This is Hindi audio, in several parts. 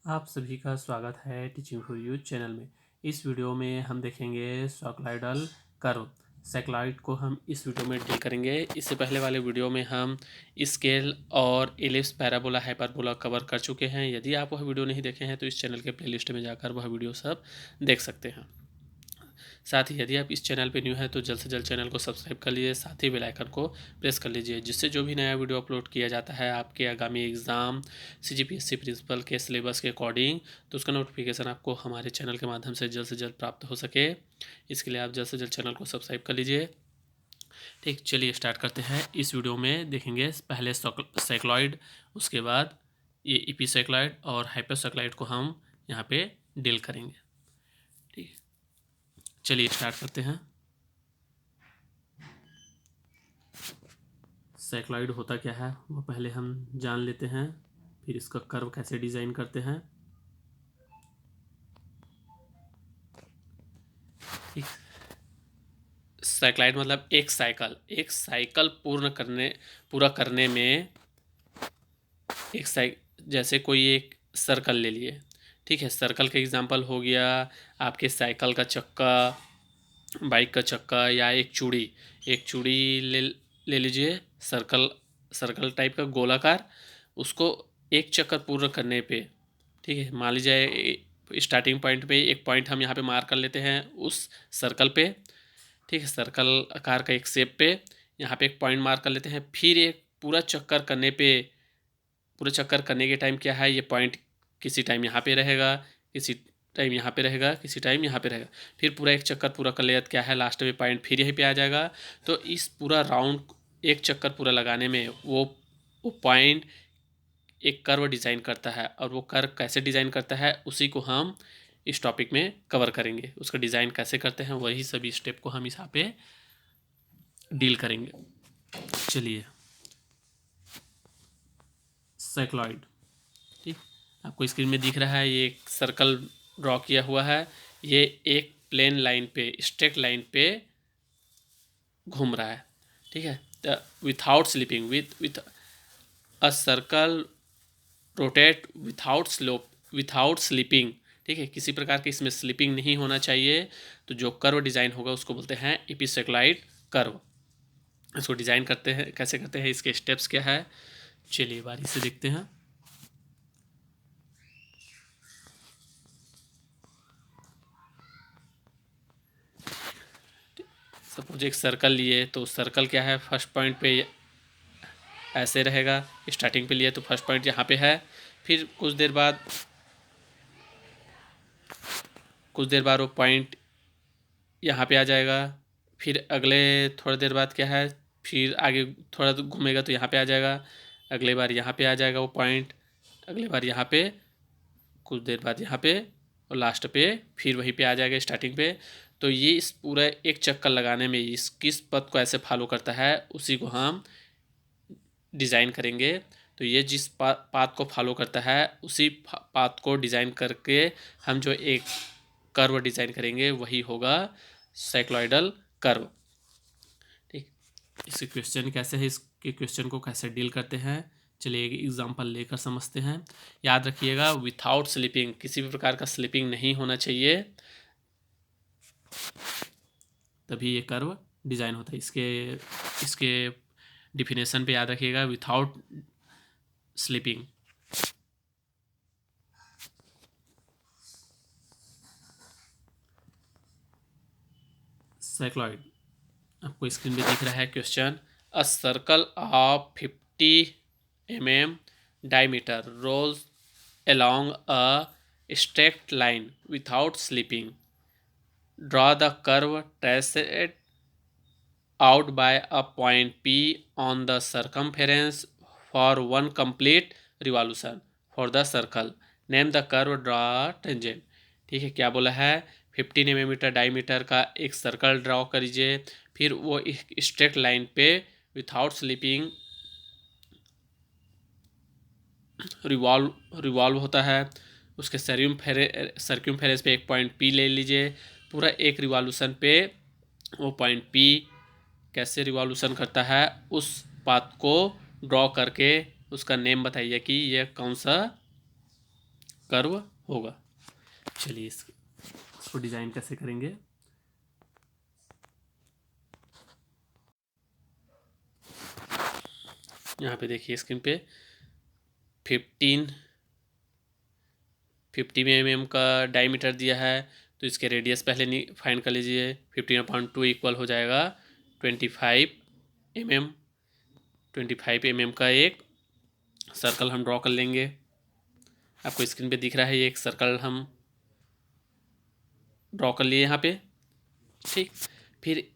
आप सभी का स्वागत है टीचिंग फॉर यू चैनल में। इस वीडियो में हम देखेंगे साइक्लॉयडल कर्व। साइक्लॉयड को हम इस वीडियो में डील करेंगे। इससे पहले वाले वीडियो में हम स्केल और इलिप्स, पैराबोला, हाइपरबोला कवर कर चुके हैं। यदि आप वह वीडियो नहीं देखे हैं तो इस चैनल के प्लेलिस्ट में जाकर वह वीडियो सब देख सकते हैं। साथ ही यदि आप इस चैनल पर न्यू हैं तो जल्द से जल्द चैनल को सब्सक्राइब कर लीजिए, साथ ही बेल आइकन को प्रेस कर लीजिए, जिससे जो भी नया वीडियो अपलोड किया जाता है आपके आगामी एग्ज़ाम CGPSC प्रिंसिपल के सिलेबस के अकॉर्डिंग, तो उसका नोटिफिकेशन आपको हमारे चैनल के माध्यम से जल्द प्राप्त हो सके। इसके लिए आप जल्द से जल्द चैनल को सब्सक्राइब कर लीजिए। ठीक, चलिए स्टार्ट करते हैं। इस वीडियो में देखेंगे पहले साइक्लॉयड, उसके बाद ये एपिसाइक्लॉयड और हाइपरसाइक्लॉयड को हम यहाँ पे डील करेंगे। ठीक, चलिए स्टार्ट करते हैं। साइक्लॉयड होता क्या है वो पहले हम जान लेते हैं, फिर इसका कर्व कैसे डिज़ाइन करते हैं। साइक्लॉयड मतलब एक साइकिल पूरा करने में जैसे कोई एक सर्कल ले लिए। ठीक है, सर्कल का एग्जांपल हो गया आपके साइकिल का चक्का, बाइक का चक्का, या एक चूड़ी ले लीजिए, सर्कल टाइप का गोलाकार। उसको एक चक्कर पूरा करने पे, ठीक है, मान लीजिए स्टार्टिंग पॉइंट पे एक पॉइंट हम यहाँ पे मार्क कर लेते हैं उस सर्कल पे। ठीक है, सर्कल आकार का एक शेप पे यहाँ पे एक पॉइंट मार्क कर लेते हैं। फिर एक पूरा चक्कर करने के टाइम क्या है, ये पॉइंट किसी टाइम यहाँ पे रहेगा, किसी टाइम यहाँ पे रहेगा, किसी टाइम यहाँ पे रहेगा। फिर पूरा एक चक्कर पूरा कर लिया, क्या है, लास्ट में पॉइंट फिर यहीं पे आ जाएगा। तो इस पूरा राउंड एक चक्कर पूरा लगाने में वो पॉइंट एक कर्व डिज़ाइन करता है, और वो कर्व कैसे डिज़ाइन करता है उसी को हम इस टॉपिक में कवर करेंगे। उसका डिज़ाइन कैसे करते हैं वही सभी स्टेप को हम यहाँ पे डील करेंगे। चलिए, साइक्लॉयड, ठीक, आपको स्क्रीन में दिख रहा है, ये एक सर्कल ड्रॉ किया हुआ है। ये एक प्लेन लाइन पे, स्ट्रेट लाइन पे घूम रहा है। ठीक है, without slipping, with a circle rotate without slipping. ठीक है, किसी प्रकार की इसमें स्लिपिंग नहीं होना चाहिए। तो जो कर्व डिज़ाइन होगा उसको बोलते हैं एपिसाइक्लॉयड कर्व। इसको डिज़ाइन करते हैं, कैसे करते हैं, इसके स्टेप्स क्या है, चलिए बारी से देखते हैं। सपोज एक सर्कल लिए तो सर्कल क्या है, फर्स्ट पॉइंट पे ऐसे रहेगा, स्टार्टिंग पे लिए तो फर्स्ट पॉइंट यहाँ पे है। फिर कुछ देर बाद वो पॉइंट यहाँ पे आ जाएगा। फिर अगले थोड़ी देर बाद क्या है, फिर आगे थोड़ा घूमेगा तो यहाँ पे आ जाएगा। अगले बार यहाँ पे आ जाएगा वो पॉइंट, अगले बार यहाँ पे, कुछ देर बाद यहाँ पे, और लास्ट पे फिर वहीं पे आ जाएगा स्टार्टिंग पे। तो ये इस पूरा एक चक्कर लगाने में इस किस पथ को ऐसे फॉलो करता है उसी को हम डिज़ाइन करेंगे। तो ये जिस पाथ को फॉलो करता है उसी पाथ को डिज़ाइन करके हम जो एक कर्व डिज़ाइन करेंगे वही होगा साइक्लॉयडल कर्व। ठीक, इसके क्वेश्चन कैसे है, इसके क्वेश्चन को कैसे डील करते हैं, चलिए एक एग्जांपल लेकर समझते हैं। याद रखिएगा, विथआउट स्लिपिंग, किसी भी प्रकार का स्लिपिंग नहीं होना चाहिए, तभी ये कर्व डिज़ाइन होता है। इसके डिफिनेशन पे याद रखिएगा, विथआउट स्लिपिंग। साइक्लॉयड, आपको स्क्रीन पे दिख रहा है question, a circle of 50 mm diameter rolls along a straight line without slipping. Draw the curve traced out by a point P on the circumference for one complete revolution for the circle. Name the curve, draw tangent. ठीक है, क्या बोला है, 15 mm डायमीटर का एक सर्कल ड्रॉ करिए, फिर वो एक स्ट्रेट लाइन पे विथआउट स्लिपिंग रिवॉल्व होता है। उसके सर्क्यूमफेरेंस पे एक पॉइंट P ले लीजिए। पूरा एक रिवॉल्यूशन पे वो पॉइंट P कैसे रिवॉल्यूशन करता है उस पाथ को ड्रॉ करके उसका नेम बताइए कि यह कौन सा कर्व होगा। चलिए इसको डिज़ाइन कैसे करेंगे। यहाँ पे देखिए स्क्रीन पे 50 mm का डायमीटर दिया है, तो इसके रेडियस पहले फाइंड कर लीजिए। 15/2 इक्वल हो जाएगा 25 mm। 25 mm का एक सर्कल हम ड्रॉ कर लेंगे। आपको स्क्रीन पे दिख रहा है, ये एक सर्कल हम ड्रॉ कर लिए यहाँ पे। ठीक, फिर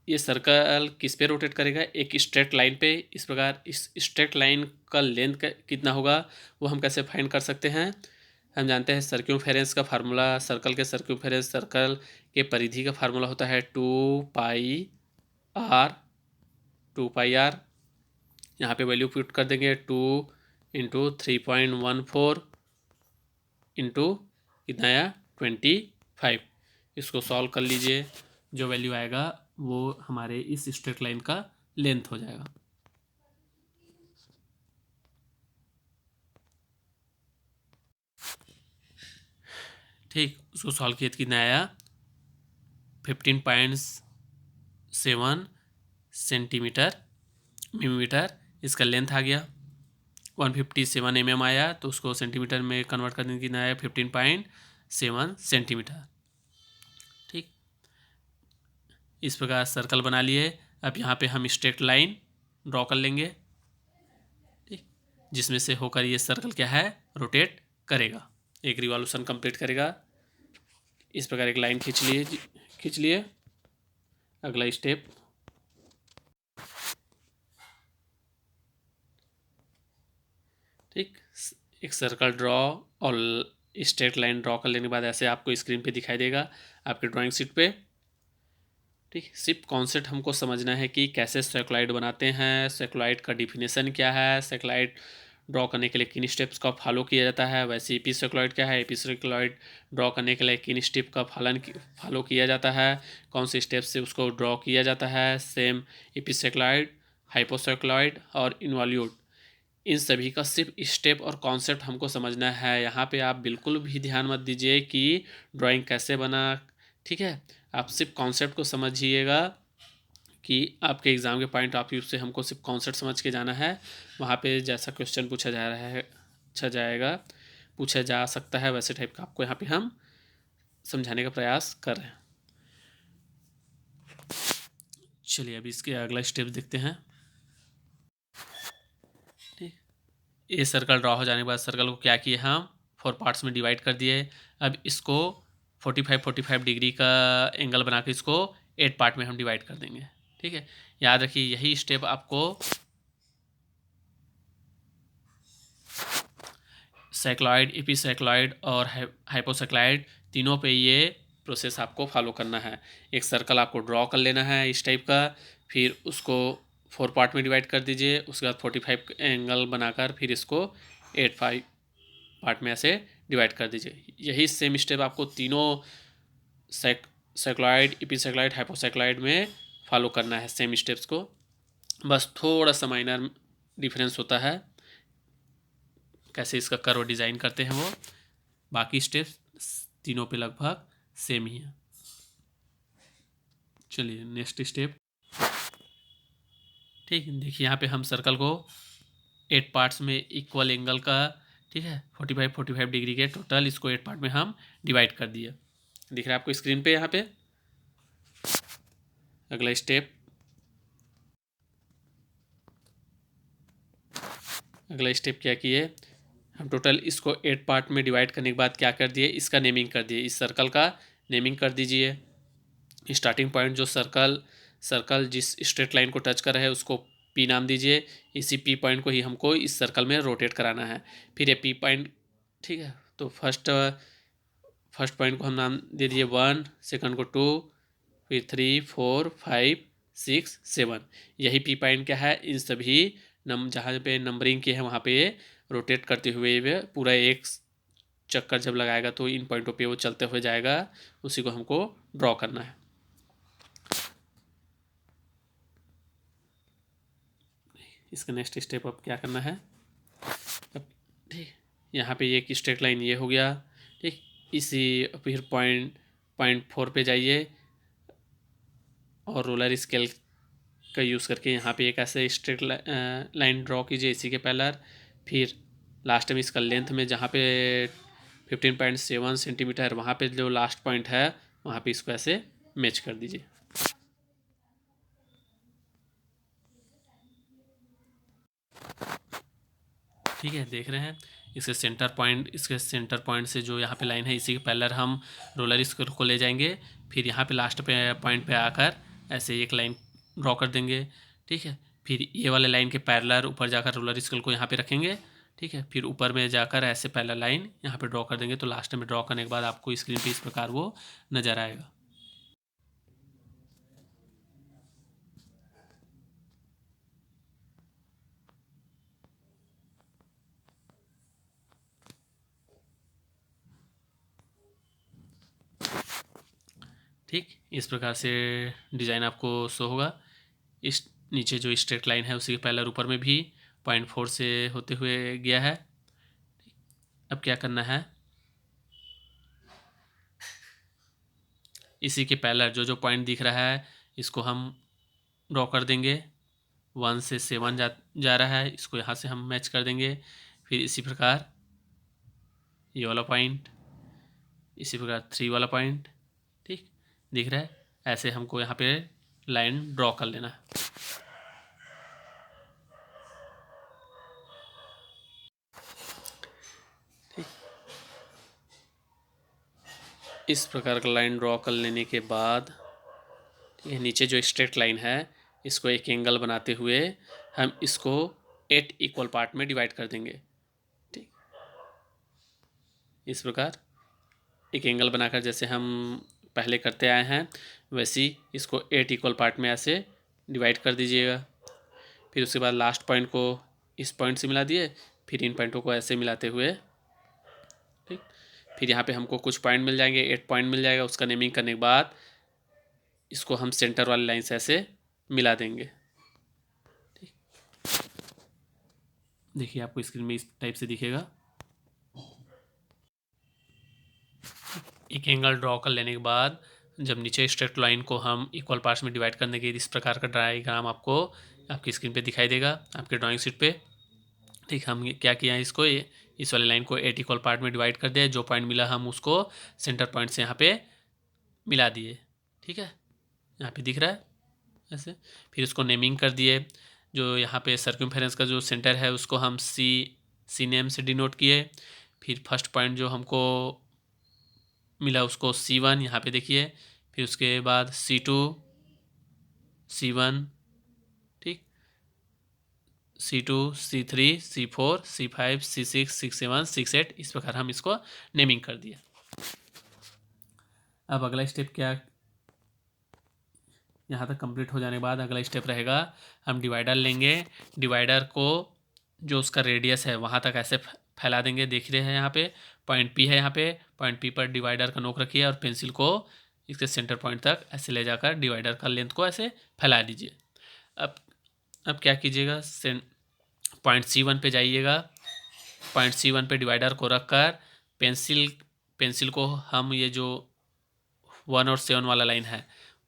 ये सर्कल किस पे रोटेट करेगा, एक स्ट्रेट लाइन पे। इस प्रकार इस स्ट्रेट लाइन का लेंथ कितना होगा वो हम कैसे फाइंड कर सकते हैं। हम जानते हैं सर्क्यूमफेरेंस का फार्मूला, सर्कल के सर्क्यूमफेरेंस, सर्कल के परिधि का फार्मूला होता है 2πr। यहाँ पे वैल्यू पुट कर देंगे 2 इंटू 3.14 इंटू कितना आया 25। इसको सॉल्व कर लीजिए, जो वैल्यू आएगा वो हमारे इस स्ट्रेट लाइन का लेंथ हो जाएगा। ठीक, उसको सॉल्व किया तो कितना आया 15.7 सेंटीमीटर मिलीमीटर इसका लेंथ आ गया। 157 mm आया, तो उसको सेंटीमीटर में कन्वर्ट करने की कितना आया 15.7 सेंटीमीटर। ठीक, इस प्रकार सर्कल बना लिए। अब यहाँ पे हम स्ट्रेट लाइन ड्रॉ कर लेंगे, ठीक, जिसमें से होकर ये सर्कल क्या है रोटेट करेगा, एक रिवॉल्यूशन कंप्लीट करेगा। इस प्रकार एक लाइन खींच लिए। अगला स्टेप, ठीक, एक सर्कल ड्रॉ और स्ट्रेट लाइन ड्रॉ कर लेने के बाद ऐसे आपको स्क्रीन पे दिखाई देगा आपके ड्राइंग शीट पे। ठीक, सिर्फ कॉन्सेप्ट हमको समझना है कि कैसे सेक्लॉइड बनाते हैं, सेक्लॉइड का डिफिनेशन क्या है, सेक्लॉइड ड्रॉ करने के लिए किन स्टेप्स का फॉलो किया जाता है। वैसे एपी सेक्लॉइड क्या है, एपी सेक्लॉइड ड्रॉ करने के लिए किन स्टेप का फॉलो किया जाता है, कौन से स्टेप से उसको ड्रॉ किया जाता है। सेम एपी सेक्लॉइड, हाइपोसेक्लॉइड और इन्वॉल्यूट, इन सभी का सिर्फ स्टेप और कॉन्सेप्ट हमको समझना है। यहाँ पे आप बिल्कुल भी ध्यान मत दीजिए कि ड्राइंग कैसे बना, ठीक है। आप सिर्फ कॉन्सेप्ट को समझिएगा कि आपके एग्ज़ाम के पॉइंट ऑफ व्यू से हमको सिर्फ कॉन्सेप्ट समझ के जाना है। वहाँ पे जैसा क्वेश्चन पूछा जा सकता है वैसे टाइप का आपको यहाँ पे हम समझाने का प्रयास कर रहे हैं। चलिए अभी इसके अगला स्टेप देखते हैं। ठीक, ये सर्कल ड्रॉ हो जाने के बाद सर्कल को क्या किए हम 4 पार्ट्स में डिवाइड कर दिए। अब इसको 45 डिग्री का एंगल बना के इसको 8 पार्ट में हम डिवाइड कर देंगे। ठीक है, याद रखिए यही स्टेप आपको सेक्लॉइड, एपीसेक्लॉइड और हाइपोसेक्लॉइड तीनों पे ये प्रोसेस आपको फॉलो करना है। एक सर्कल आपको ड्रॉ कर लेना है इस टाइप का, फिर उसको 4 पार्ट में डिवाइड कर दीजिए। उसके बाद 45 एंगल बनाकर फिर इसको 5 पार्ट में ऐसे डिवाइड कर दीजिए। यही सेम स्टेप आपको तीनों सेक्लॉइड, एपीसेक्लॉइड, हाइपोसेक्लॉइड में फॉलो करना है सेम स्टेप्स को। बस थोड़ा सा माइनर डिफरेंस होता है कैसे इसका कर्व डिज़ाइन करते हैं वो, बाकी स्टेप्स तीनों पे लगभग सेम ही है। चलिए नेक्स्ट स्टेप। ठीक है, देखिए यहाँ पे हम सर्कल को 8 पार्ट्स में इक्वल एंगल का, ठीक है, 45 डिग्री के टोटल इसको 8 पार्ट में हम डिवाइड कर दिए। दिख रहा है आपको स्क्रीन पे यहाँ पे। अगला स्टेप, क्या किए हम, टोटल इसको 8 पार्ट में डिवाइड करने के बाद क्या कर दिए, इसका नेमिंग कर दिए। इस सर्कल का नेमिंग कर दीजिए। स्टार्टिंग पॉइंट जो सर्कल जिस स्ट्रेट लाइन को टच कर रहा है उसको पी नाम दीजिए। इसी पी पॉइंट को ही हमको इस सर्कल में रोटेट कराना है। फिर ये पी पॉइंट, ठीक है, तो फर्स्ट पॉइंट को हम नाम दे दिए 1, सेकंड को 2, फिर 3, 4, 5, 6, 7। यही पी पॉइंट क्या है, इन सभी जहाँ पे नंबरिंग की है वहाँ पे रोटेट करते हुए पूरा एक चक्कर जब लगाएगा तो इन पॉइंटों पे वो चलते हुए जाएगा। उसी को हमको ड्रॉ करना है। इसका नेक्स्ट स्टेप अब क्या करना है, अब ठीक यहाँ पे एक स्ट्रेट लाइन ये हो गया, ठीक। इसी फिर पॉइंट 4 पे जाइए और रोलर स्केल का यूज़ करके यहाँ पे एक ऐसे स्ट्रेट लाइन ड्रॉ कीजिए इसी के पैरेलल। फिर लास्ट में इसका लेंथ में जहाँ पे 15.7 सेंटीमीटर वहाँ पे जो लास्ट पॉइंट है वहाँ पे इसको ऐसे मैच कर दीजिए। ठीक है, देख रहे हैं इसके सेंटर पॉइंट से जो यहाँ पे लाइन है इसी के पैरेलल हम रोलर स्केल को ले जाएंगे। फिर यहाँ पे लास्ट पे पॉइंट पे आकर ऐसे एक लाइन ड्रॉ कर देंगे, ठीक है। फिर ये वाले लाइन के पैरेलल ऊपर जाकर रोलर स्केल को यहाँ पे रखेंगे, ठीक है। फिर ऊपर में जाकर ऐसे पैरेलल लाइन यहाँ पे ड्रॉ कर देंगे। तो लास्ट में ड्रॉ करने के बाद आपको स्क्रीन पे इस प्रकार वो नज़र आएगा। ठीक, इस प्रकार से डिज़ाइन आपको शो होगा। इस नीचे जो स्ट्रेट लाइन है उसी के पैरेलल ऊपर में भी 0.4 से होते हुए गया है। अब क्या करना है, इसी के पैरेलल जो जो पॉइंट दिख रहा है इसको हम ड्रॉ कर देंगे। 1 से 7 जा रहा है, इसको यहाँ से हम मैच कर देंगे। फिर इसी प्रकार ये वाला पॉइंट, इसी प्रकार 3 वाला पॉइंट, ठीक दिख रहा है। ऐसे हमको यहाँ पे लाइन ड्रॉ कर लेना है। ठीक, इस प्रकार का लाइन ड्रॉ कर लेने के बाद ये नीचे जो स्ट्रेट लाइन है इसको एक एंगल बनाते हुए हम इसको 8 इक्वल पार्ट में डिवाइड कर देंगे। ठीक, इस प्रकार एक एंगल बनाकर जैसे हम पहले करते आए हैं वैसे ही इसको 8 इक्वल पार्ट में ऐसे डिवाइड कर दीजिएगा। फिर उसके बाद लास्ट पॉइंट को इस पॉइंट से मिला दिए, फिर इन पॉइंटों को ऐसे मिलाते हुए, ठीक। फिर यहाँ पे हमको कुछ पॉइंट मिल जाएंगे, 8 पॉइंट मिल जाएगा। उसका नेमिंग करने के बाद इसको हम सेंटर वाली लाइन से ऐसे मिला देंगे। ठीक, देखिए आपको स्क्रीन में इस टाइप से दिखेगा। एक एंगल ड्रॉ कर लेने के बाद जब नीचे स्ट्रेट लाइन को हम इक्वल पार्ट्स में डिवाइड करने के इस प्रकार का डायग्राम आपको आपकी स्क्रीन पे दिखाई देगा आपके ड्राइंग शीट पे। ठीक, हम क्या किया है, इसको इस वाले लाइन को 8 इक्वल पार्ट में डिवाइड कर दिया। जो पॉइंट मिला हम उसको सेंटर पॉइंट से यहाँ पे मिला दिए। ठीक है, यहाँ पे दिख रहा है ऐसे। फिर उसको नेमिंग कर दिए। जो यहाँ पे सर्कमफेरेंस का जो सेंटर है उसको हम सी नेम से डिनोट किए। फिर फर्स्ट पॉइंट जो हमको मिला उसको C1 यहाँ पे देखिए। फिर उसके बाद C2, C1, ठीक, C2, C3, C4, C5, C6, C7, C8, इस प्रकार हम इसको नेमिंग कर दिए। अब अगला स्टेप क्या, यहाँ तक कंप्लीट हो जाने के बाद अगला स्टेप रहेगा हम डिवाइडर लेंगे। डिवाइडर को जो उसका रेडियस है वहाँ तक ऐसे फैला देंगे। देख रहे हैं यहाँ पे पॉइंट P है, यहाँ पे पॉइंट P पर डिवाइडर का नोक रखिए और पेंसिल को इसके सेंटर पॉइंट तक ऐसे ले जाकर डिवाइडर का लेंथ को ऐसे फैला दीजिए। अब क्या कीजिएगा, पॉइंट C1 पे जाइएगा। पॉइंट C1 पे डिवाइडर को रख कर पेंसिल को हम ये जो 1 और 7 वाला लाइन है,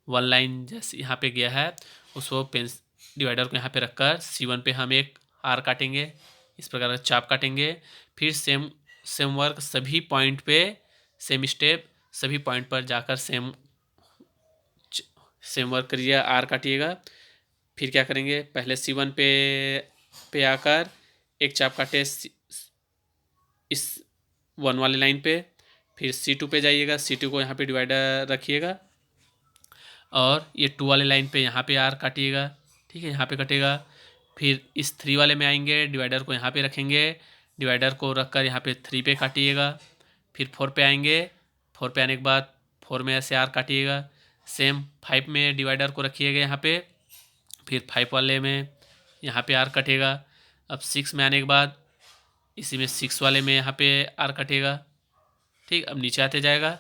1 लाइन जैसे यहाँ पे गया है उसको डिवाइडर को यहाँ पे रखकर C1 पे हम एक आर काटेंगे, इस प्रकार का चाप काटेंगे। फिर सेम वर्क सभी पॉइंट पे, सेम स्टेप सभी पॉइंट पर जाकर सेम वर्क करिए, आर काटिएगा। फिर क्या करेंगे, पहले C1 पे आकर एक चाप काटे इस 1 वाले लाइन पे। फिर C2 पे जाइएगा, C2 को यहाँ पे डिवाइडर रखिएगा और ये 2 वाले लाइन पे यहाँ पे आर काटिएगा। ठीक है, यहाँ पे कटेगा। फिर इस 3 वाले में आएंगे, डिवाइडर को यहाँ पे रखेंगे, डिवाइडर को रखकर यहाँ पे 3 पे काटिएगा। फिर 4 पे आएंगे, 4 पे आने के बाद 4 में ऐसे आर काटिएगा। सेम 5 में डिवाइडर को रखिएगा यहाँ पे, फिर 5 वाले में यहाँ पे आर कटेगा। अब 6 में आने के बाद इसी में 6 वाले में यहाँ पे आर कटेगा। ठीक, अब नीचे आते जाएगा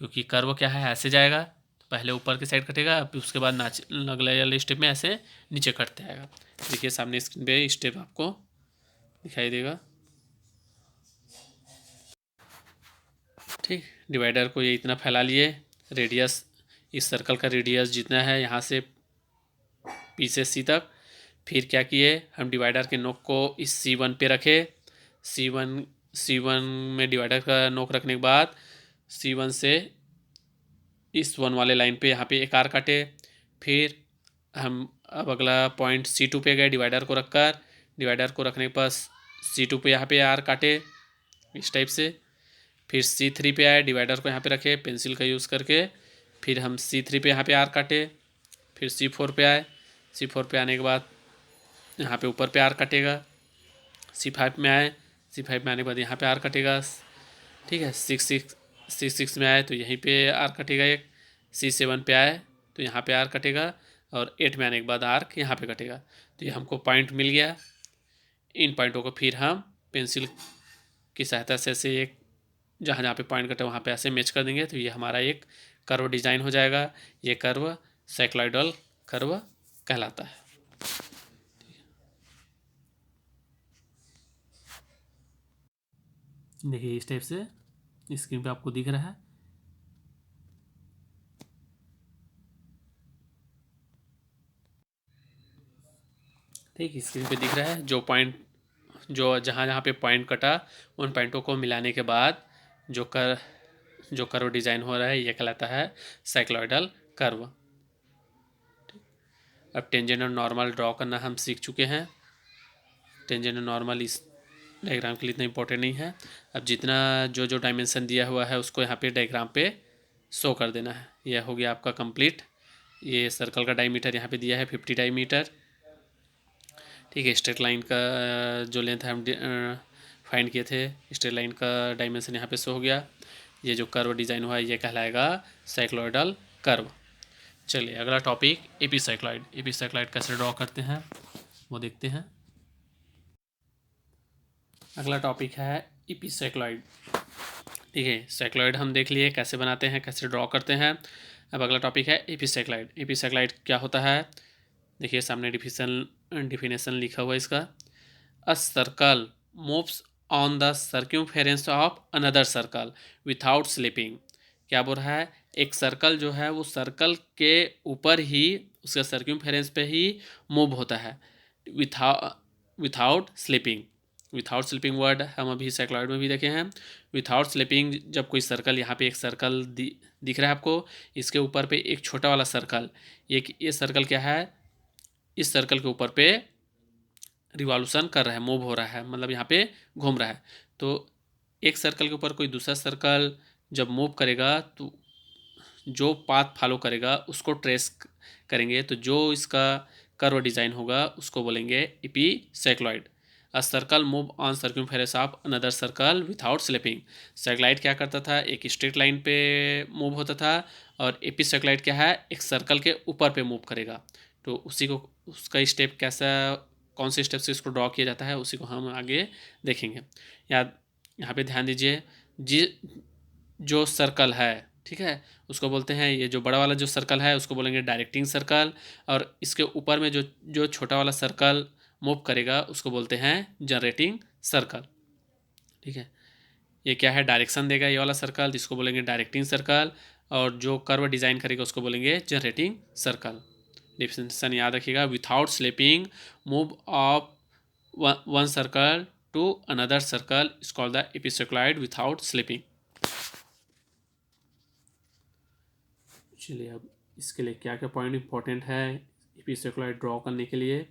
क्योंकि कर्व क्या है ऐसे जाएगा, तो पहले ऊपर की साइड कटेगा, फिर उसके बाद अगले वाले स्टेप में ऐसे नीचे कटते आएगा। देखिए सामने स्क्रीन पे स्टेप आपको दिखाई देगा। ठीक, डिवाइडर को ये इतना फैला लिए, रेडियस, इस सर्कल का रेडियस जितना है यहाँ से पी से सी तक। फिर क्या किए, हम डिवाइडर के नोक को इस C1 पे रखे। C1 में डिवाइडर का नोक रखने के बाद C1 से इस 1 वाले लाइन पे यहाँ पे एक आर काटे। फिर हम अब अगला पॉइंट C2 पे गए, डिवाइडर को रखकर, डिवाइडर को रखने के पास C2 पे यहाँ पे आर काटे इस टाइप से। फिर C3 पे आए, डिवाइडर को यहाँ पे रखे पेंसिल का यूज़ करके। फिर हम C3 पे यहाँ पे आर काटे। फिर C4 पे आए, C4 पे आने के बाद यहाँ पे ऊपर पे आर कटेगा। C5 में आए, C5 में आने के बाद यहाँ पे आर कटेगा। ठीक है, C6 में आए तो यहीं पे आर कटेगा एक। C7 पे आए तो यहाँ पे आर कटेगा, और 8 में आने के बाद आर्क यहाँ पे कटेगा। तो ये हमको पॉइंट मिल गया। इन पॉइंटों को फिर हम पेंसिल की सहायता से ऐसे एक जहाँ जहाँ पे पॉइंट कटे वहाँ पे ऐसे मैच कर देंगे, तो ये हमारा एक कर्व डिजाइन हो जाएगा। ये कर्व साइक्लॉइडल कर्व कहलाता है। देखिए इस टाइप से स्क्रीन पे आपको दिख रहा है। ठीक, स्क्रीन पे दिख रहा है जो पॉइंट, जो जहाँ जहाँ पे पॉइंट कटा उन पॉइंटों को मिलाने के बाद जो कर्व डिजाइन हो रहा है ये कहलाता है साइक्लॉइडल कर्व। अब टेंजेंट और नॉर्मल ड्रॉ करना हम सीख चुके हैं। टेंजेंट और नॉर्मल इस डायग्राम के लिए इतना इंपॉर्टेंट नहीं है। अब जितना जो जो डायमेंशन दिया हुआ है उसको यहाँ पे डायग्राम पे शो कर देना है। यह हो गया आपका कंप्लीट। ये सर्कल का डायमीटर यहाँ पे दिया है 50 डायमीटर। ठीक है, स्ट्रेट लाइन का जो लेंथ है हम फाइंड किए थे, स्ट्रेट लाइन का डायमेंशन यहाँ पे शो हो गया। ये जो कर्व डिज़ाइन हुआ है ये कहलाएगा साइक्लॉइडल कर्व। चलिए अगला टॉपिक एपिसाइक्लॉइड। एपिसाइक्लॉइड कैसे ड्रॉ करते हैं वो देखते हैं। अगला टॉपिक है एपिसाइक्लॉइड। ठीक है, साइक्लॉइड हम देख लिए कैसे बनाते हैं, कैसे ड्रॉ करते हैं। अब अगला टॉपिक है एपिसाइक्लॉइड। एपिसाइक्लॉइड क्या होता है, देखिए सामने डिफिनेशन लिखा हुआ है इसका। A circle moves on the circumference of another circle without slipping. क्या बोल रहा है, एक सर्कल जो है वो सर्कल के ऊपर ही, उसके सर्क्यूम्फेरेंस पे ही मूव होता है without slipping. Without slipping word हम अभी साइक्लॉइड में भी देखे हैं। विथआउट स्लिपिंग, जब कोई सर्कल, यहाँ पे एक सर्कल दिख रहा है आपको, इसके ऊपर पे एक छोटा वाला सर्कल, ये सर्कल क्या है, इस सर्कल के ऊपर पे रिवॉल्यूशन कर रहा है, मूव हो रहा है, मतलब यहाँ पे घूम रहा है। तो एक सर्कल के ऊपर कोई दूसरा सर्कल जब मूव करेगा तो जो पाथ फॉलो करेगा उसको ट्रेस करेंगे, तो जो इसका कर्व डिज़ाइन होगा उसको बोलेंगे epicycloid. A circle move on circumference of another circle without slipping. Cycloid क्या करता था, एक स्ट्रेट लाइन पे मूव होता था, और एपिसाइक्लॉइड क्या है, एक सर्कल के ऊपर पे मूव करेगा। तो उसी को, उसका स्टेप कैसा, कौन से स्टेप से इसको ड्रॉ किया जाता है उसी को हम आगे देखेंगे। यहाँ पे ध्यान दीजिए, जो सर्कल है, ठीक है, उसको बोलते हैं, ये जो बड़ा वाला जो सर्कल है उसको बोलेंगे डायरेक्टिंग सर्कल, और इसके ऊपर में जो जो छोटा वाला सर्कल मूव करेगा उसको बोलते हैं जनरेटिंग सर्कल। ठीक है, ये क्या है, डायरेक्शन देगा ये वाला सर्कल, जिसको बोलेंगे डायरेक्टिंग सर्कल, और जो कर्व डिज़ाइन करेगा उसको बोलेंगे जनरेटिंग सर्कल। डिफिनेशन याद रखिएगा, without slipping move of one circle to another circle is called the epicycloid without slipping. चलिए अब इसके लिए क्या क्या पॉइंट इंपॉर्टेंट है एपिसाइक्लॉइड ड्रॉ करने के लिए।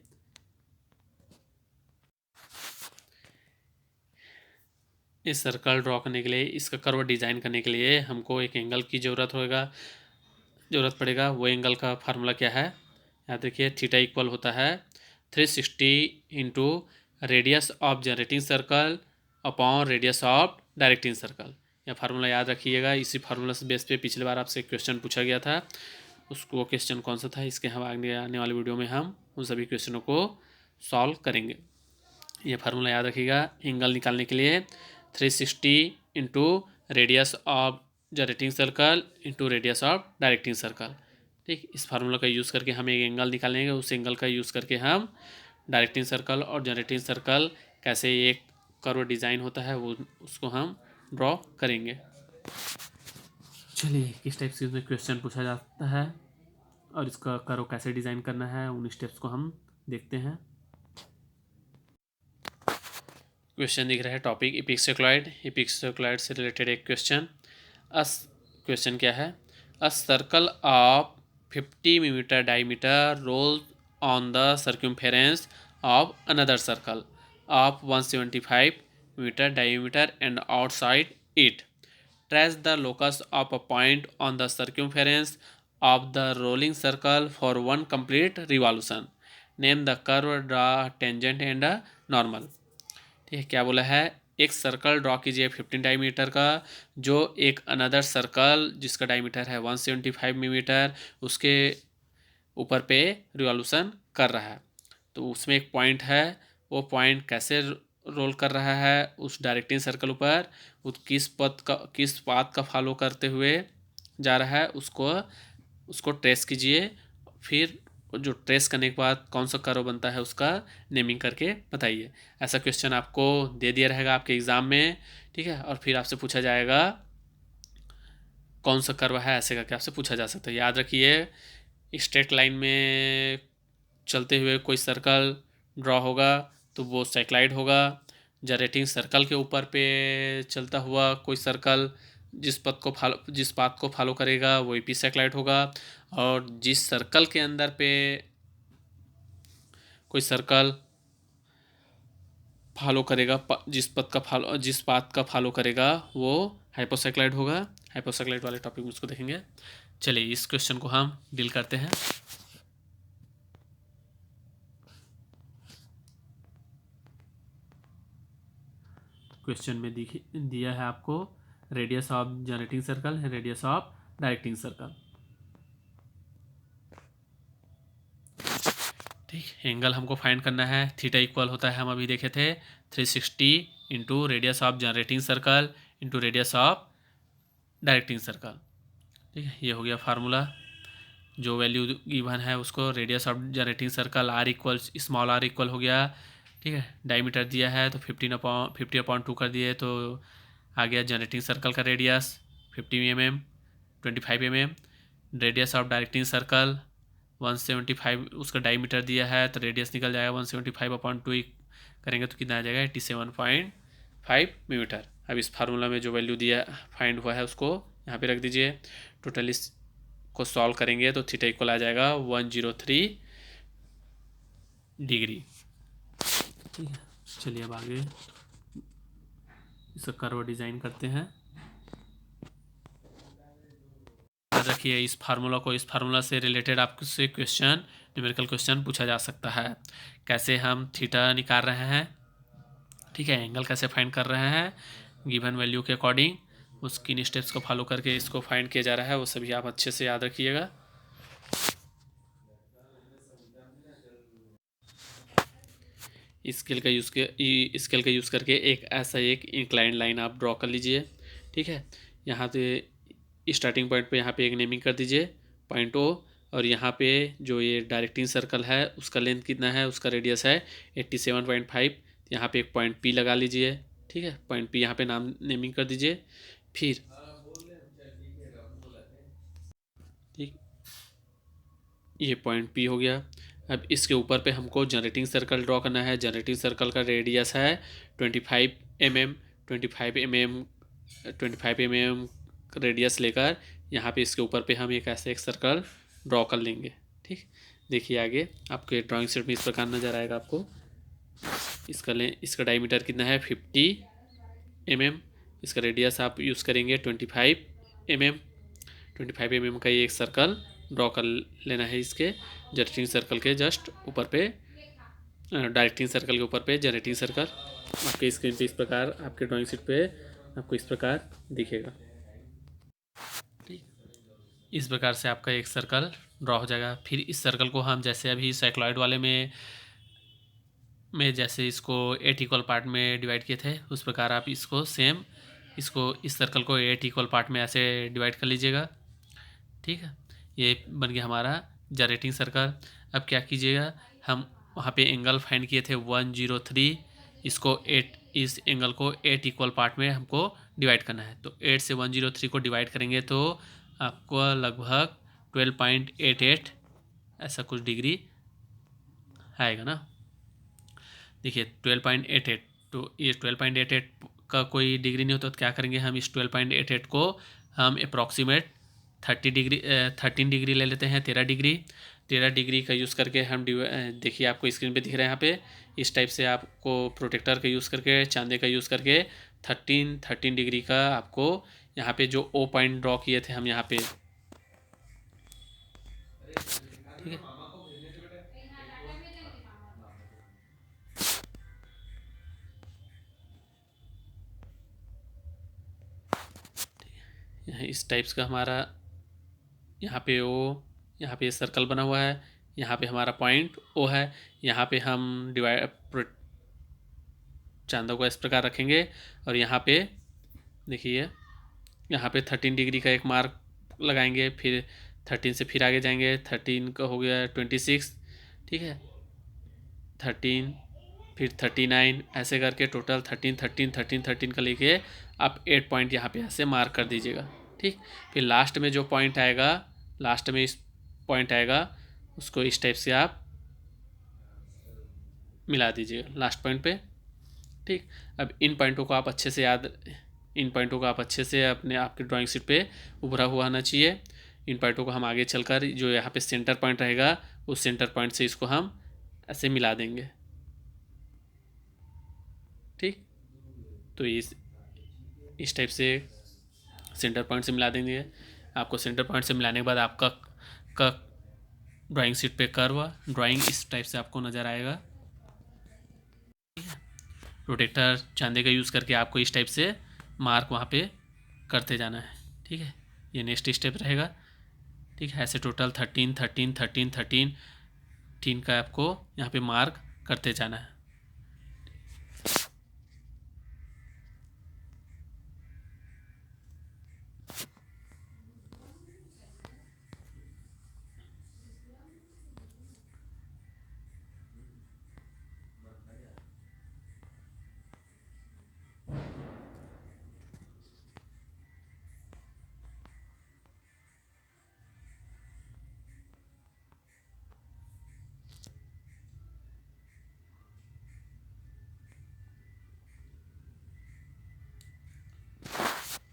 इस सर्कल ड्रॉ करने के लिए, इसका कर्व डिज़ाइन करने के लिए हमको एक एंगल की ज़रूरत पड़ेगा। वो एंगल का फार्मूला क्या है, यहाँ देखिए, थीटा इक्वल होता है 360 into radius of generating circle upon radius of directing circle. यह फार्मूला याद रखिएगा। इसी फार्मूला से बेस पे पिछले बार आपसे क्वेश्चन पूछा गया था, उसको वो क्वेश्चन कौन सा था, इसके हम आने वाले वीडियो में हम उन सभी क्वेश्चनों को सॉल्व करेंगे। ये फार्मूला याद रखिएगा, एंगल निकालने के लिए 360 into radius of generating circle into radius of directing circle. ठीक, इस फार्मूला का यूज़ करके हम एक एंगल निकालेंगे, उस एंगल का यूज़ करके हम डायरेक्टिंग सर्कल और जनरेटिंग सर्कल कैसे एक कर्व डिज़ाइन होता है वो उसको हम ड्रॉ करेंगे। चलिए किस टाइप से इसमें क्वेश्चन पूछा जाता है और इसका कर्व कैसे डिज़ाइन करना है, उन स्टेप्स को हम देखते हैं। क्वेश्चन दिख रहा है टॉपिक इपिक्सेक्लॉइड से रिलेटेड एक क्वेश्चन। क्वेश्चन क्या है, a circle of 50 millimetre diameter roll on the circumference of another circle of 175 metre diameter and outside it. Trace the locus of a point on the circumference of the rolling circle for one complete revolution. Name the curve, draw tangent and a normal. ठीक है, क्या बोला है, एक सर्कल ड्रॉ कीजिए 15 डायमीटर का, जो एक अनदर सर्कल जिसका डायमीटर है 175 मिलीमीटर उसके ऊपर पे रिवॉल्यूशन कर रहा है। तो उसमें एक पॉइंट है, वो पॉइंट कैसे रोल कर रहा है उस डायरेक्टिंग सर्कल ऊपर, किस पाथ का फॉलो करते हुए जा रहा है उसको ट्रेस कीजिए। फिर जो ट्रेस करने के बाद कौन सा कर्व बनता है उसका नेमिंग करके बताइए। ऐसा क्वेश्चन आपको दे दिया रहेगा आपके एग्ज़ाम में, ठीक है। और फिर आपसे पूछा जाएगा कौन सा कर्व है, ऐसे करके आपसे पूछा जा सकता है। याद रखिए, स्ट्रेट लाइन में चलते हुए कोई सर्कल ड्रॉ होगा तो वो साइक्लाइड होगा। जनरेटिंग सर्कल के ऊपर पे चलता हुआ कोई सर्कल जिस पाथ को फॉलो करेगा वो एपिसाइक्लाइड होगा। और जिस सर्कल के अंदर पे कोई सर्कल फॉलो करेगा, जिस पाथ का फॉलो करेगा वो हाइपोसाइक्लाइड होगा। हाइपोसाइक्लाइड वाले टॉपिक में उसको देखेंगे। चलिए इस क्वेश्चन को हम डील करते हैं। क्वेश्चन में दिया है आपको रेडियस ऑफ जनरेटिंग सर्कल है, रेडियस ऑफ डायरेक्टिंग सर्कल। ठीक, एंगल हमको फाइंड करना है, थीटा इक्वल होता है, हम अभी देखे थे 360 into radius of generating circle into radius of directing circle. ठीक है, ये हो गया फार्मूला। जो वैल्यू गिवन है उसको radius of generating circle R equal small R equal हो गया। ठीक है, डायमीटर दिया है तो 50/2 कर दिए तो आ गया जनरेटिंग सर्कल का radius 50 mm 25 mm। Radius of directing circle 175 उसका डायमीटर दिया है तो रेडियस निकल जाएगा 175/2 करेंगे तो कितना आ जाएगा 87.5 मिलीमीटर। अब इस फार्मूला में जो वैल्यू दिया फाइंड हुआ है उसको यहाँ पे रख दीजिए। टोटल इस को सॉल्व करेंगे तो थीटा इक्वल आ जाएगा 103 डिग्री। ठीक है, चलिए अब आगे इसका कर्व डिज़ाइन करते हैं। याद रखिए इस फार्मूला से रिलेटेड आपसे क्वेश्चन, न्यूमेरिकल क्वेश्चन पूछा जा सकता है। कैसे हम थीटा निकाल रहे हैं, ठीक है, एंगल कैसे फाइंड कर रहे हैं गिवन वैल्यू के अकॉर्डिंग, उस किन स्टेप्स को फॉलो करके इसको फाइंड किया जा रहा है वो सभी आप अच्छे से याद रखिएगा। स्केल का यूज़ करके एक ऐसा एक इंक्लाइंड लाइन आप ड्रॉ कर लीजिए। ठीक है, यहाँ पे स्टार्टिंग पॉइंट पे यहाँ पे एक नेमिंग कर दीजिए पॉइंट ओ, और यहाँ पे जो ये डायरेक्टिंग सर्कल है उसका लेंथ कितना है, उसका रेडियस है 87.5। यहाँ पे एक पॉइंट पी लगा लीजिए। ठीक है, पॉइंट पी यहाँ पे नाम नेमिंग कर दीजिए। फिर ठीक, ये पॉइंट पी हो गया। अब इसके ऊपर पे हमको जनरेटिंग सर्कल ड्रॉ करना है। जनरेटिंग सर्कल का रेडियस है 25 mm। 25 mm रेडियस लेकर यहाँ पे इसके ऊपर पे हम एक ऐसे एक सर्कल ड्रॉ कर लेंगे। ठीक, देखिए आगे आपके ड्राइंग शीट में इस प्रकार नज़र आएगा आपको। इसका डायमीटर कितना है 50 mm। इसका रेडियस आप यूज़ करेंगे 25 mm। 25 mm का ये एक सर्कल ड्रॉ कर लेना है इसके जनरेटिंग सर्कल के जस्ट ऊपर पे, डायरेक्टिंग सर्कल के ऊपर पे जनरेटिंग सर्कल आपके स्क्रीन पे इस प्रकार, आपके ड्राइंग शीट पे आपको इस प्रकार दिखेगा। ठीक, इस प्रकार से आपका एक सर्कल ड्रॉ हो जाएगा। फिर इस सर्कल को हम जैसे अभी साइक्लॉइड वाले में जैसे इसको 8 इक्वल पार्ट में डिवाइड किए थे उस प्रकार आप इसको सेम इस सर्कल को 8 इक्वल पार्ट में ऐसे डिवाइड कर लीजिएगा। ठीक है, ये बन गया हमारा जनरेटिंग सर्कल। अब क्या कीजिएगा, हम वहाँ पे एंगल फाइंड किए थे 103, इसको इस एंगल को 8 इक्वल पार्ट में हमको डिवाइड करना है। तो 8 से 103 को डिवाइड करेंगे तो आपको लगभग 12.88 ऐसा कुछ डिग्री आएगा ना। देखिए 12.88, तो ये 12.88 का कोई डिग्री नहीं होता तो क्या करेंगे हम, इस 12.88 को हम अप्रॉक्सीमेट 13 डिग्री ले लेते हैं, 13 डिग्री का यूज़ करके हम देखिए आपको स्क्रीन पे दिख रहा है यहाँ पे, इस टाइप से आपको प्रोटेक्टर का यूज़ करके, चांदे का यूज़ करके 13 डिग्री का आपको यहाँ पे जो ओ पॉइंट ड्रॉ किए थे हम यहाँ पे, ठीक है। इस टाइप्स का हमारा यहाँ पे ओ, यहाँ पे सर्कल बना हुआ है, यहाँ पे हमारा पॉइंट ओ है, यहाँ पे हम चांदों को इस प्रकार रखेंगे और यहाँ पे देखिए यहाँ पे 13 डिग्री का एक मार्क लगाएंगे, फिर 13 से फिर आगे जाएंगे, 13 का हो गया 26, ठीक है, 13 फिर 39 ऐसे करके टोटल 13 का लेके आप 8 पॉइंट यहाँ पे ऐसे मार्क कर दीजिएगा, ठीक। फिर लास्ट में जो पॉइंट आएगा, लास्ट में इस पॉइंट आएगा उसको इस टाइप से आप मिला दीजिएगा लास्ट पॉइंट पे, ठीक। अब इन पॉइंटों को आप अच्छे से अपने आपके ड्राइंग शीट पे उभरा हुआ होना चाहिए। इन पॉइंटों को हम आगे चलकर जो यहाँ पे सेंटर पॉइंट रहेगा उस सेंटर पॉइंट से इसको हम ऐसे मिला देंगे, ठीक। तो इस टाइप से सेंटर पॉइंट से मिला देंगे। आपको सेंटर पॉइंट से मिलाने के बाद आपका ड्राइंग शीट पे कर्व ड्राइंग इस टाइप से आपको नज़र आएगा। प्रोटेक्टर चांदे का यूज़ करके आपको इस टाइप से मार्क वहाँ पे करते जाना है, ठीक है। ये नेक्स्ट स्टेप रहेगा, ठीक है। ऐसे टोटल 13 का आपको यहाँ पे मार्क करते जाना है।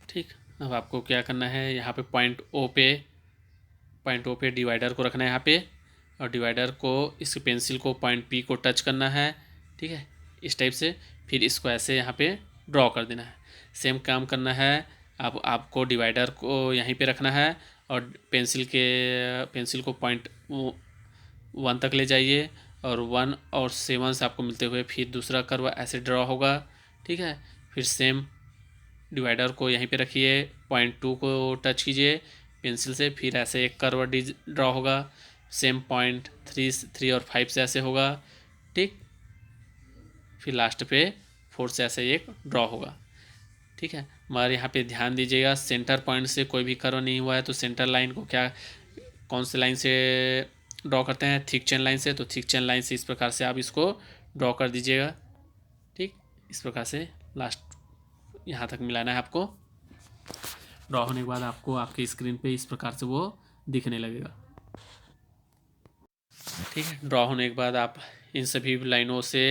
ठीक, अब आपको क्या करना है, यहाँ पे पॉइंट ओ पे डिवाइडर को रखना है यहाँ पे, और डिवाइडर को इस पेंसिल को पॉइंट पी को टच करना है, ठीक है, इस टाइप से। फिर इसको ऐसे यहाँ पे ड्रॉ कर देना है। सेम काम करना है, आपको डिवाइडर को यहीं पे रखना है और पेंसिल को पॉइंट 1 तक ले जाइए और 1 और 7 से आपको मिलते हुए फिर दूसरा कर्व ऐसे ड्रॉ होगा, ठीक है। फिर सेम डिवाइडर को यहीं पे रखिए, पॉइंट 2 को टच कीजिए पेंसिल से, फिर ऐसे एक कर्व ड्रॉ होगा। सेम पॉइंट 3 और 5 से ऐसे होगा, ठीक। फिर लास्ट पे 4 से ऐसे एक ड्रॉ होगा, ठीक है। मगर यहाँ पे ध्यान दीजिएगा, सेंटर पॉइंट से कोई भी कर्व नहीं हुआ है तो सेंटर लाइन को कौन से लाइन से ड्रॉ करते हैं, थिक चेन लाइन से। तो थिक चेन लाइन से इस प्रकार से आप इसको ड्रॉ कर दीजिएगा, ठीक। इस प्रकार से लास्ट यहाँ तक मिलाना है आपको। ड्रॉ होने के बाद आपको आपके स्क्रीन पे इस प्रकार से वो दिखने लगेगा, ठीक है। ड्रॉ होने के बाद आप इन सभी लाइनों से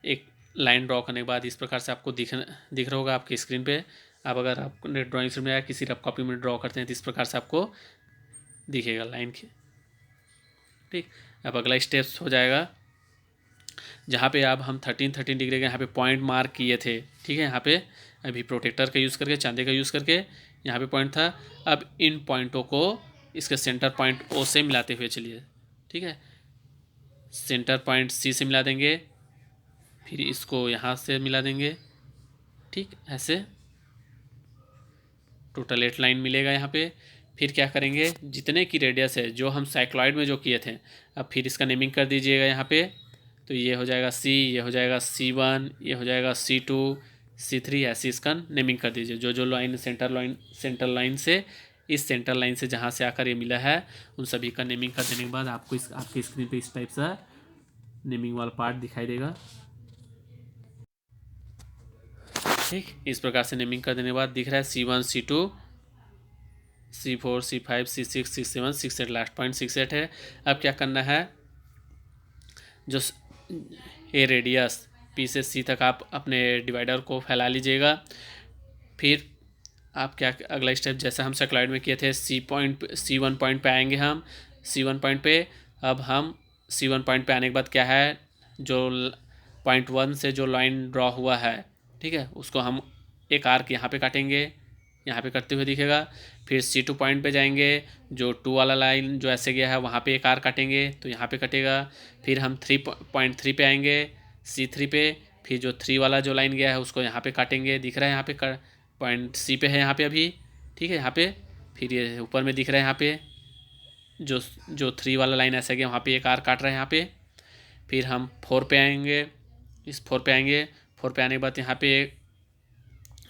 एक लाइन ड्रॉ करने के बाद इस प्रकार से आपको दिख रहा होगा आपके स्क्रीन पे। आप अगर आपने ड्राइंग शीट में या किसी रफ कॉपी में ड्रॉ करते हैं तो इस प्रकार से आपको दिखेगा लाइन की, ठीक। अब अगला स्टेप्स हो जाएगा, जहाँ पे आप हम 13 डिग्री के यहाँ पे पॉइंट मार्क किए थे, ठीक है। यहाँ पे अभी प्रोटेक्टर का यूज़ करके, चांदी का यूज़ करके यहाँ पे पॉइंट था। अब इन पॉइंटों को इसके सेंटर पॉइंट ओ से मिलाते हुए चलिए, ठीक है। सेंटर पॉइंट सी से मिला देंगे, फिर इसको यहाँ से मिला देंगे, ठीक। ऐसे टोटल 8 लाइन मिलेगा यहाँ पे। फिर क्या करेंगे, जितने की रेडियस है जो हम साइक्लॉइड में जो किए थे, अब फिर इसका नेमिंग कर दीजिएगा यहाँ पे। तो ये हो जाएगा C, ये हो जाएगा C1, ये हो जाएगा C2, C3, ऐसे इसका नेमिंग कर दीजिए। जो लाइन सेंटर लाइन से इस सेंटर लाइन से जहाँ से आकर ये मिला है उन सभी का नेमिंग कर देने के बाद आपको आपके स्क्रीन पे इस टाइप सा नेमिंग वाला पार्ट दिखाई देगा। ठीक, इस प्रकार से नेमिंग कर देने के बाद दिख रहा है C1 C2 C4 C5 C6 C7 6 last point 6 है। अब क्या करना है, जो ए रेडियस P से C तक आप अपने डिवाइडर को फैला लीजिएगा। फिर आप क्या अगला स्टेप जैसा हम सेक्लॉइड में किए थे, C1 पॉइंट पे आएंगे हम। C1 पॉइंट पे अब हम C1 पॉइंट पे आने के बाद क्या है, जो पॉइंट 1 से जो लाइन ड्रॉ हुआ है, ठीक है, उसको हम एक आर्क यहाँ पे काटेंगे, यहाँ पे करते हुए दिखेगा। फिर C2 पॉइंट पे जाएंगे, जो 2 वाला लाइन जो ऐसे गया है वहाँ पे एक आर्क काटेंगे तो यहाँ पे कटेगा। फिर हम 3.3 पे आएंगे C3 पे, फिर जो 3 वाला जो लाइन गया है उसको यहाँ पे काटेंगे, दिख रहा है यहाँ पे पॉइंट C पे है यहाँ पे अभी, ठीक है, यहाँ पे। फिर ये ऊपर में दिख रहा है यहाँ पे जो 3 वाला लाइन ऐसे गया वहाँ पे एक आर्क काट रहा है यहाँ पे। फिर हम 4 पे आएंगे, इस 4 पे आएंगे, 4 पे आने के बाद यहाँ पे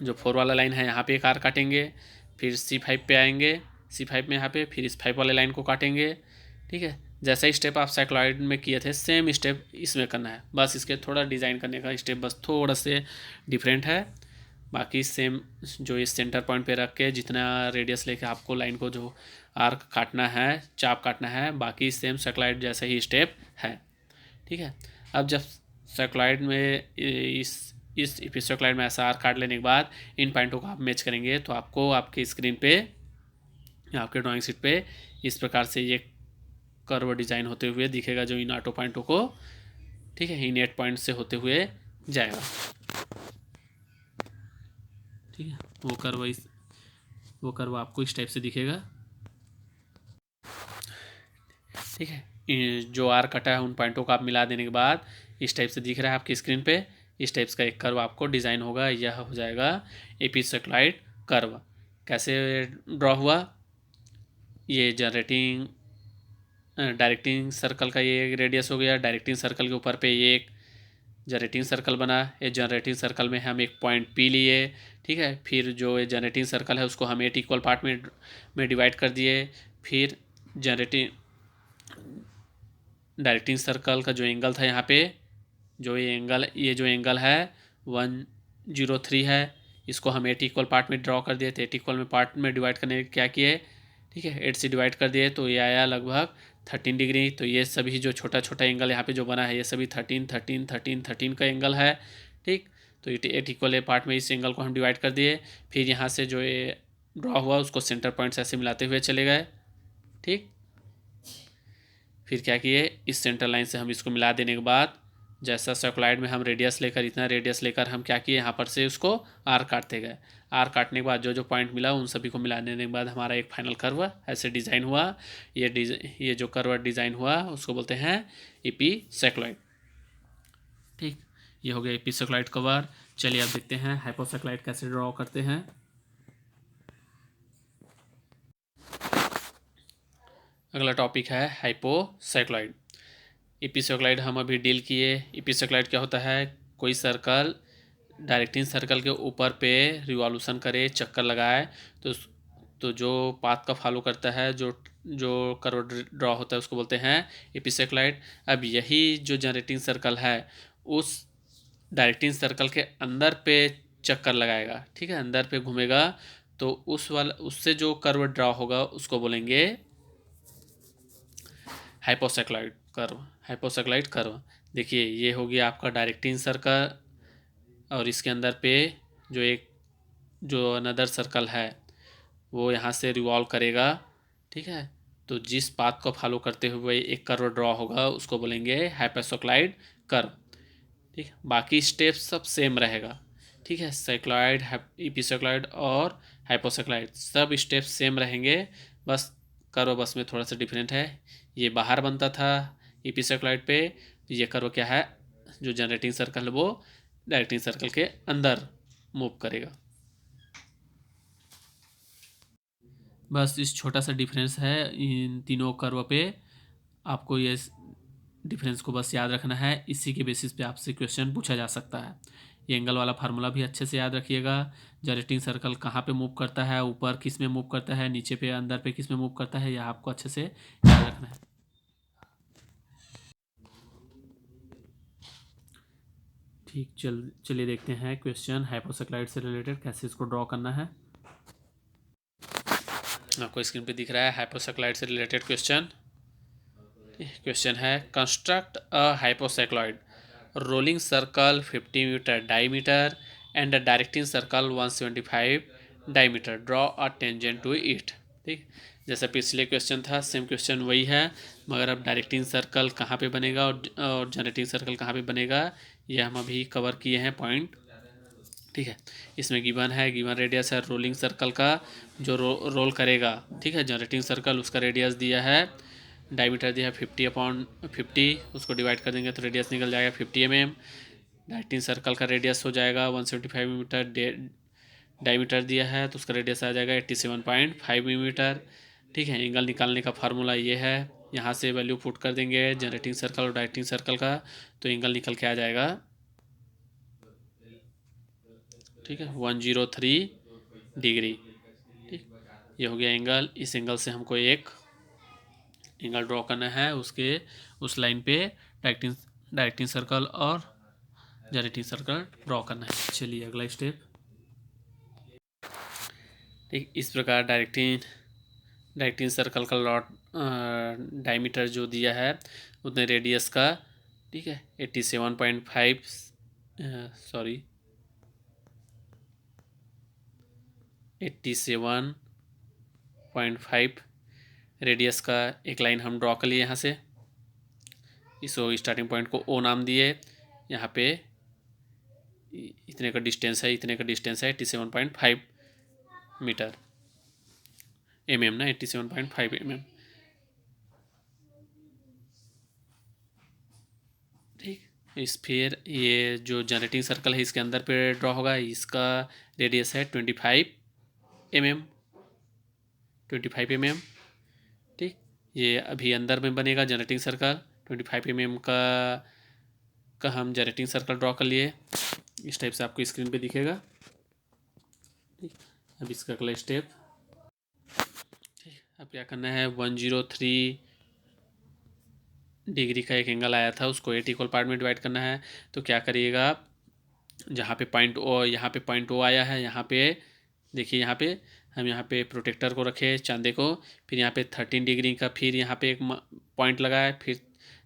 जो 4 वाला लाइन है यहाँ पे एक आर्क काटेंगे। फिर C5 पे आएंगे, C5 में यहाँ पे फिर इस 5 वाले लाइन को काटेंगे, ठीक है। जैसा ही स्टेप आप साइक्लॉइड में किए थे सेम स्टेप इसमें करना है, बस इसके थोड़ा डिज़ाइन करने का स्टेप बस थोड़ा से डिफरेंट है। बाकी सेम जो इस सेंटर पॉइंट पे रख के जितना रेडियस लेके आपको लाइन को जो आर्क काटना है, चाप काटना है, बाकी सेम साइक्लॉइड जैसा ही स्टेप है, ठीक है। अब जब साइक्लॉइड में इस एपिसोक्लाइड में ऐसा आर्क काट लेने के बाद इन पॉइंटों को आप मैच करेंगे तो आपको आपकी स्क्रीन पे, आपके ड्राइंग शीट पे इस प्रकार से ये कर्व डिज़ाइन होते हुए दिखेगा, जो इन ऑटो पॉइंटों को, ठीक है, इन 8 पॉइंट से होते हुए जाएगा, ठीक है। वो कर्व आपको इस टाइप से दिखेगा, ठीक है। जो आर्क कटा है उन पॉइंटों को आप मिला देने के बाद इस टाइप से दिख रहा है आपकी स्क्रीन पे, इस टाइप का एक कर्व आपको डिज़ाइन होगा, यह हो जाएगा एपिसाइक्लॉइड कर्व। कैसे ड्रॉ हुआ, ये डायरेक्टिंग सर्कल का ये रेडियस हो गया, डायरेक्टिंग सर्कल के ऊपर पे ये एक जनरेटिंग सर्कल बना, ये जनरेटिंग सर्कल में हम एक पॉइंट P लिए, ठीक है। फिर जो ये जनरेटिंग सर्कल है उसको हम 8 इक्वल पार्ट में डिवाइड कर दिए। फिर डायरेक्टिंग सर्कल का जो एंगल था यहाँ पे, ये जो एंगल है 103 है, इसको हम 8 इक्वल पार्ट में ड्रॉ कर दिए थे। 8 इक्वल में पार्ट में डिवाइड करने क्या किए, ठीक है, 8 से डिवाइड कर दिए तो ये आया लगभग 13 डिग्री। तो ये सभी जो छोटा छोटा एंगल यहाँ पे जो बना है ये सभी 13 13 13 13 का एंगल है, ठीक। तो 8 इक्वल पार्ट में इस एंगल को हम डिवाइड कर दिए। फिर यहाँ से जो ये ड्रॉ हुआ उसको सेंटर पॉइंट से ऐसे मिलाते हुए चले गए, ठीक। फिर क्या किए, इस सेंटर लाइन से हम इसको मिला देने के बाद जैसा सर्कुलाइड में हम रेडियस लेकर, इतना रेडियस लेकर हम क्या किए, यहाँ पर से उसको आर काटते गए। आर काटने के बाद जो जो पॉइंट मिला उन सभी को मिला देने के बाद हमारा एक फाइनल कर्व ऐसे डिज़ाइन हुआ। ये जो कर्व डिज़ाइन हुआ उसको बोलते हैं एपिसाइक्लॉइड, ठीक। ये हो गया एपिसाइक्लॉइड कवर। चलिए अब देखते हैं हाइपोसाइक्लॉइड कैसे ड्रॉ करते हैं। अगला टॉपिक है हाइपोसाइक्लॉइड। एपिसाइक्लॉइड हम अभी डील किए। एपिसाइक्लॉइड क्या होता है, कोई सर्कल डायरेक्टिंग सर्कल के ऊपर पे रिवॉल्यूशन करे, चक्कर लगाए, तो जो पाथ का फॉलो करता है, जो कर्व ड्रॉ होता है उसको बोलते हैं एपिसाइक्लॉइड। अब यही जो जनरेटिंग सर्कल है उस डायरेक्टिंग सर्कल के अंदर पे चक्कर लगाएगा, ठीक है, अंदर पे घूमेगा, तो उससे जो कर्व ड्रॉ होगा उसको बोलेंगे हाइपोसाइक्लॉइड कर्व। हाइपोसाइक्लॉइड कर्व देखिए, ये हो गया आपका डायरेक्टिंग सर्कल और इसके अंदर पे जो अनदर सर्कल है वो यहाँ से रिवॉल्व करेगा, ठीक है। तो जिस पाथ को फॉलो करते हुए एक कर्व ड्रॉ होगा उसको बोलेंगे हाइपोसाइक्लॉइड कर्व, ठीक। बाकी स्टेप सब सेम रहेगा, ठीक है। साइक्लॉइड, एपिसाइक्लॉइड और हाइपोसाइक्लॉइड सब स्टेप सेम रहेंगे, बस कर्व बस में थोड़ा सा डिफरेंट है। ये बाहर बनता था एपिसाइक्लॉइड पे, ये कर्व क्या है, जो जनरेटिंग सर्कल है वो डायरेक्टिंग सर्कल के अंदर मूव करेगा। बस इस छोटा सा डिफरेंस है इन तीनों कर्व पे, आपको ये डिफरेंस को बस याद रखना है। इसी के बेसिस पे आपसे क्वेश्चन पूछा जा सकता है। ये एंगल वाला फार्मूला भी अच्छे से याद रखिएगा। जनरेटिंग सर्कल कहाँ पे मूव करता है, ऊपर किस में मूव करता है, नीचे पे अंदर पे किस में मूव करता है, यह आपको अच्छे से याद रखना है, ठीक, चलिए देखते हैं क्वेश्चन हाइपोसेक्लाइड से रिलेटेड कैसे इसको ड्रॉ करना है। आपको स्क्रीन पे दिख रहा है हाइपोसेक्लाइड से रिलेटेड क्वेश्चन। क्वेश्चन है construct a hypocycloid rolling circle 50 metre diameter and a directing circle 175 diameter, draw a tangent to it. ठीक, जैसा पिछले क्वेश्चन था सेम क्वेश्चन वही है, मगर अब डायरेक्टिंग सर्कल कहाँ पे बनेगा और जनरेटिंग सर्कल कहाँ पे बनेगा ये हम अभी कवर किए हैं पॉइंट। ठीक है, इसमें गिवन है, गिवन रेडियस है रोलिंग सर्कल का जो रोल करेगा। ठीक है, जनरेटिंग सर्कल उसका रेडियस दिया है, डायमीटर दिया है 50/50, उसको डिवाइड कर देंगे तो रेडियस निकल जाएगा 50 mm। डायरेक्टिंग सर्कल का रेडियस हो जाएगा 175 मीटर, डायमीटर दिया है तो उसका रेडियस आ जाएगा 87.5 मिलीमीटर। ठीक है, एंगल निकालने का फार्मूला ये है, यहाँ से वैल्यू पुट कर देंगे जनरेटिंग सर्कल और डायरेक्टिंग सर्कल का, तो एंगल निकल के आ जाएगा। ठीक है, 103 डिग्री। ठीक, ये हो गया एंगल। इस एंगल से हमको एक एंगल ड्रॉ करना है, उसके उस लाइन पे डायरेक्टिंग सर्कल और जनरेटिंग सर्कल ड्रॉ करना है। चलिए अगला स्टेप। ठीक, इस प्रकार डायरेक्टिंग सर्कल का लॉट डायमीटर जो दिया है उतने रेडियस का, ठीक है 87.5 सॉरी 87.5 रेडियस का एक लाइन हम ड्रॉ कर लिए यहाँ से। इसको स्टार्टिंग पॉइंट को ओ नाम दिए, यहाँ पे इतने का डिस्टेंस है, इतने का डिस्टेंस है 87.5 मीटर mm ना 87.5 mm। ठीक, इस फिर ये जो जनरेटिंग सर्कल है इसके अंदर पे ड्रॉ होगा, इसका रेडियस है 25 mm, 25 mm। ठीक, ये अभी अंदर में बनेगा जनरेटिंग सर्कल 25 mm का हम जनरेटिंग सर्कल ड्रॉ कर लिए। इस टाइप से आपको स्क्रीन पे दिखेगा। ठीक, अब इसका अगला स्टेप। ठीक, अब क्या करना है 103 डिग्री का एक एंगल आया था उसको 8 इक्वल पार्ट में डिवाइड करना है। तो क्या करिएगा आप, जहाँ पे पॉइंट ओ, यहाँ पे पॉइंट ओ आया है, यहाँ पे देखिए, यहाँ पे हम यहाँ पे प्रोटेक्टर को रखे चांदे को, फिर यहाँ पे 13 डिग्री का फिर यहाँ पे एक पॉइंट लगाए, फिर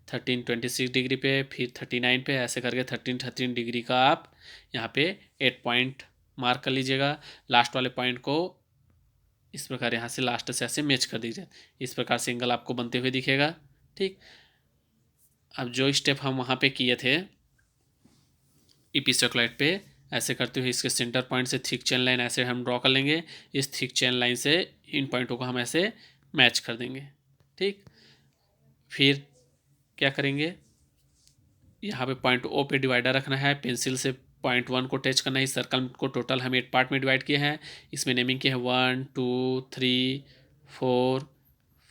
26 डिग्री पे, फिर 39 पे, ऐसे करके 13 डिग्री का आप यहाँ पे 8 पॉइंट मार्क कर लीजिएगा। लास्ट वाले पॉइंट को इस प्रकार यहाँ से लास्ट से ऐसे मैच कर दीजिए, इस प्रकार से एंगल आपको बनते हुए दिखेगा। ठीक, अब जो स्टेप हम वहाँ पे किए थे इपिसोक्लाइड पे, ऐसे करते हुए इसके सेंटर पॉइंट से थिक चेन लाइन ऐसे हम ड्रॉ कर लेंगे, इस थिक चेन लाइन से इन पॉइंटों को हम ऐसे मैच कर देंगे। ठीक, फिर क्या करेंगे, यहाँ पे पॉइंट ओ पे डिवाइडर रखना है, पेंसिल से पॉइंट 1 को टच करना है। इस सर्कल को टोटल हम 8 पार्ट में डिवाइड किए हैं, इसमें नेमिंग किए हैं 1 2 3 4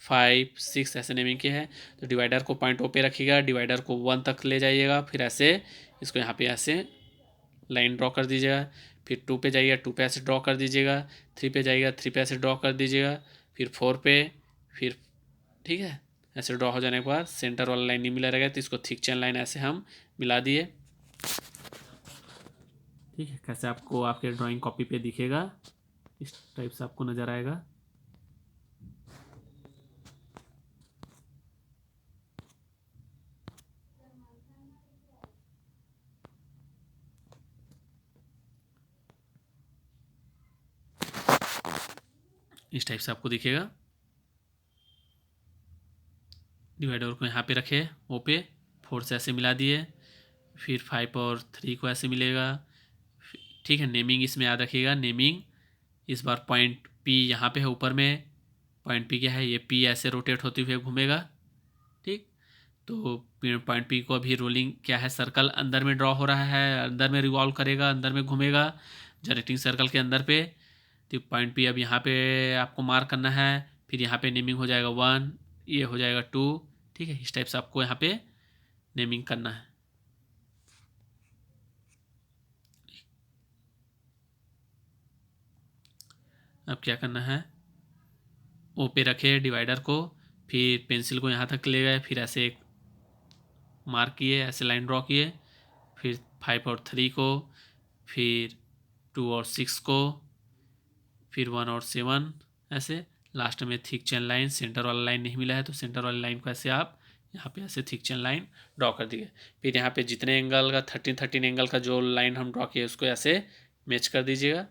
5 6 ऐसे नेमिंग किए हैं। तो डिवाइडर को पॉइंट ओ पे रखिएगा, डिवाइडर को 1 तक ले जाइएगा, फिर ऐसे इसको यहाँ पे ऐसे लाइन ड्रॉ कर दीजिएगा। फिर 2 पे जाइएगा, 2 पे ऐसे ड्रॉ कर दीजिएगा, 3 पे जाइएगा, 3 पे ऐसे ड्रॉ कर दीजिएगा, फिर 4 पे, फिर ठीक है, ऐसे ड्रॉ हो जाने के बाद सेंटर वाला लाइन नहीं मिला रहेगा तो इसको थिक चेन लाइन ऐसे हम मिला दिए। ठीक है, कैसे आपको आपके ड्राइंग कॉपी पे दिखेगा, इस टाइप से आपको नज़र आएगा। इस टाइप से आपको दिखेगा। डिवाइडर को यहाँ पे रखे ओ पे, 4 से ऐसे मिला दिए, फिर 5 और 3 को ऐसे मिलेगा। ठीक है, नेमिंग इसमें याद रखिएगा, नेमिंग इस बार पॉइंट पी यहाँ पे है ऊपर में, पॉइंट पी क्या है, ये पी ऐसे रोटेट होते हुए घूमेगा। ठीक, तो पॉइंट पी को अभी रोलिंग क्या है, सर्कल अंदर में ड्रॉ हो रहा है, अंदर में रिवॉल्व करेगा, अंदर में घूमेगा जनरेटिंग सर्कल के अंदर पे। तो पॉइंट पी अब यहाँ पे आपको मार्क करना है, फिर यहाँ पे नेमिंग हो जाएगा 1, ये हो जाएगा 2। ठीक है, इस टाइप से आपको यहाँ पे नेमिंग करना है। अब क्या करना है, ओ पे रखे डिवाइडर को, फिर पेंसिल को यहाँ तक ले गए, फिर ऐसे एक मार्क किए, ऐसे लाइन ड्रॉ किए, फिर 5 और 3 को, फिर 2 और 6 को, फिर 1 और 7, ऐसे लास्ट में थिक चेन लाइन। सेंटर वाला लाइन नहीं मिला है तो सेंटर वाली लाइन को ऐसे आप यहाँ पे ऐसे थिक चेन लाइन ड्रॉ कर दिए। फिर यहाँ पे जितने एंगल का 13 एंगल का जो लाइन हम ड्रॉ किए उसको ऐसे मैच कर दीजिएगा।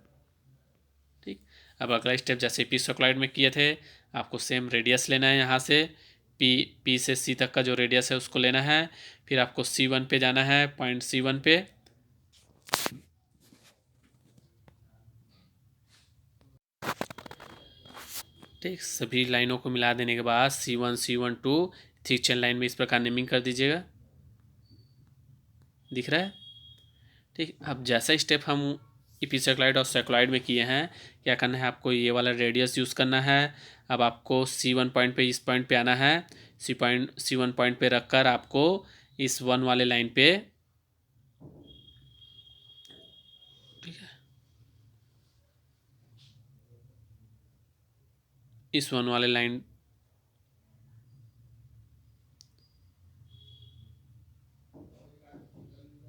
ठीक, अब अगला स्टेप जैसे एपिसोक्लॉइड में किए थे, आपको सेम रेडियस लेना है। यहाँ से पी से सी तक का जो रेडियस है उसको लेना है। फिर आपको C1 पे जाना है, पॉइंट C1 पे। ठीक, सभी लाइनों को मिला देने के बाद C1 C1 2 thick chain line में इस प्रकार नेमिंग कर दीजिएगा। दिख रहा है? ठीक, अब जैसा स्टेप हम एपिसोक्लॉइड और साइक्लॉइड में किए हैं, क्या करना है आपको, ये वाला रेडियस यूज़ करना है। अब आपको C1 पॉइंट पे, इस पॉइंट पे आना है। C1 पॉइंट पे रखकर आपको इस 1 वाले लाइन पे, ठीक है, इस 1 वाले लाइन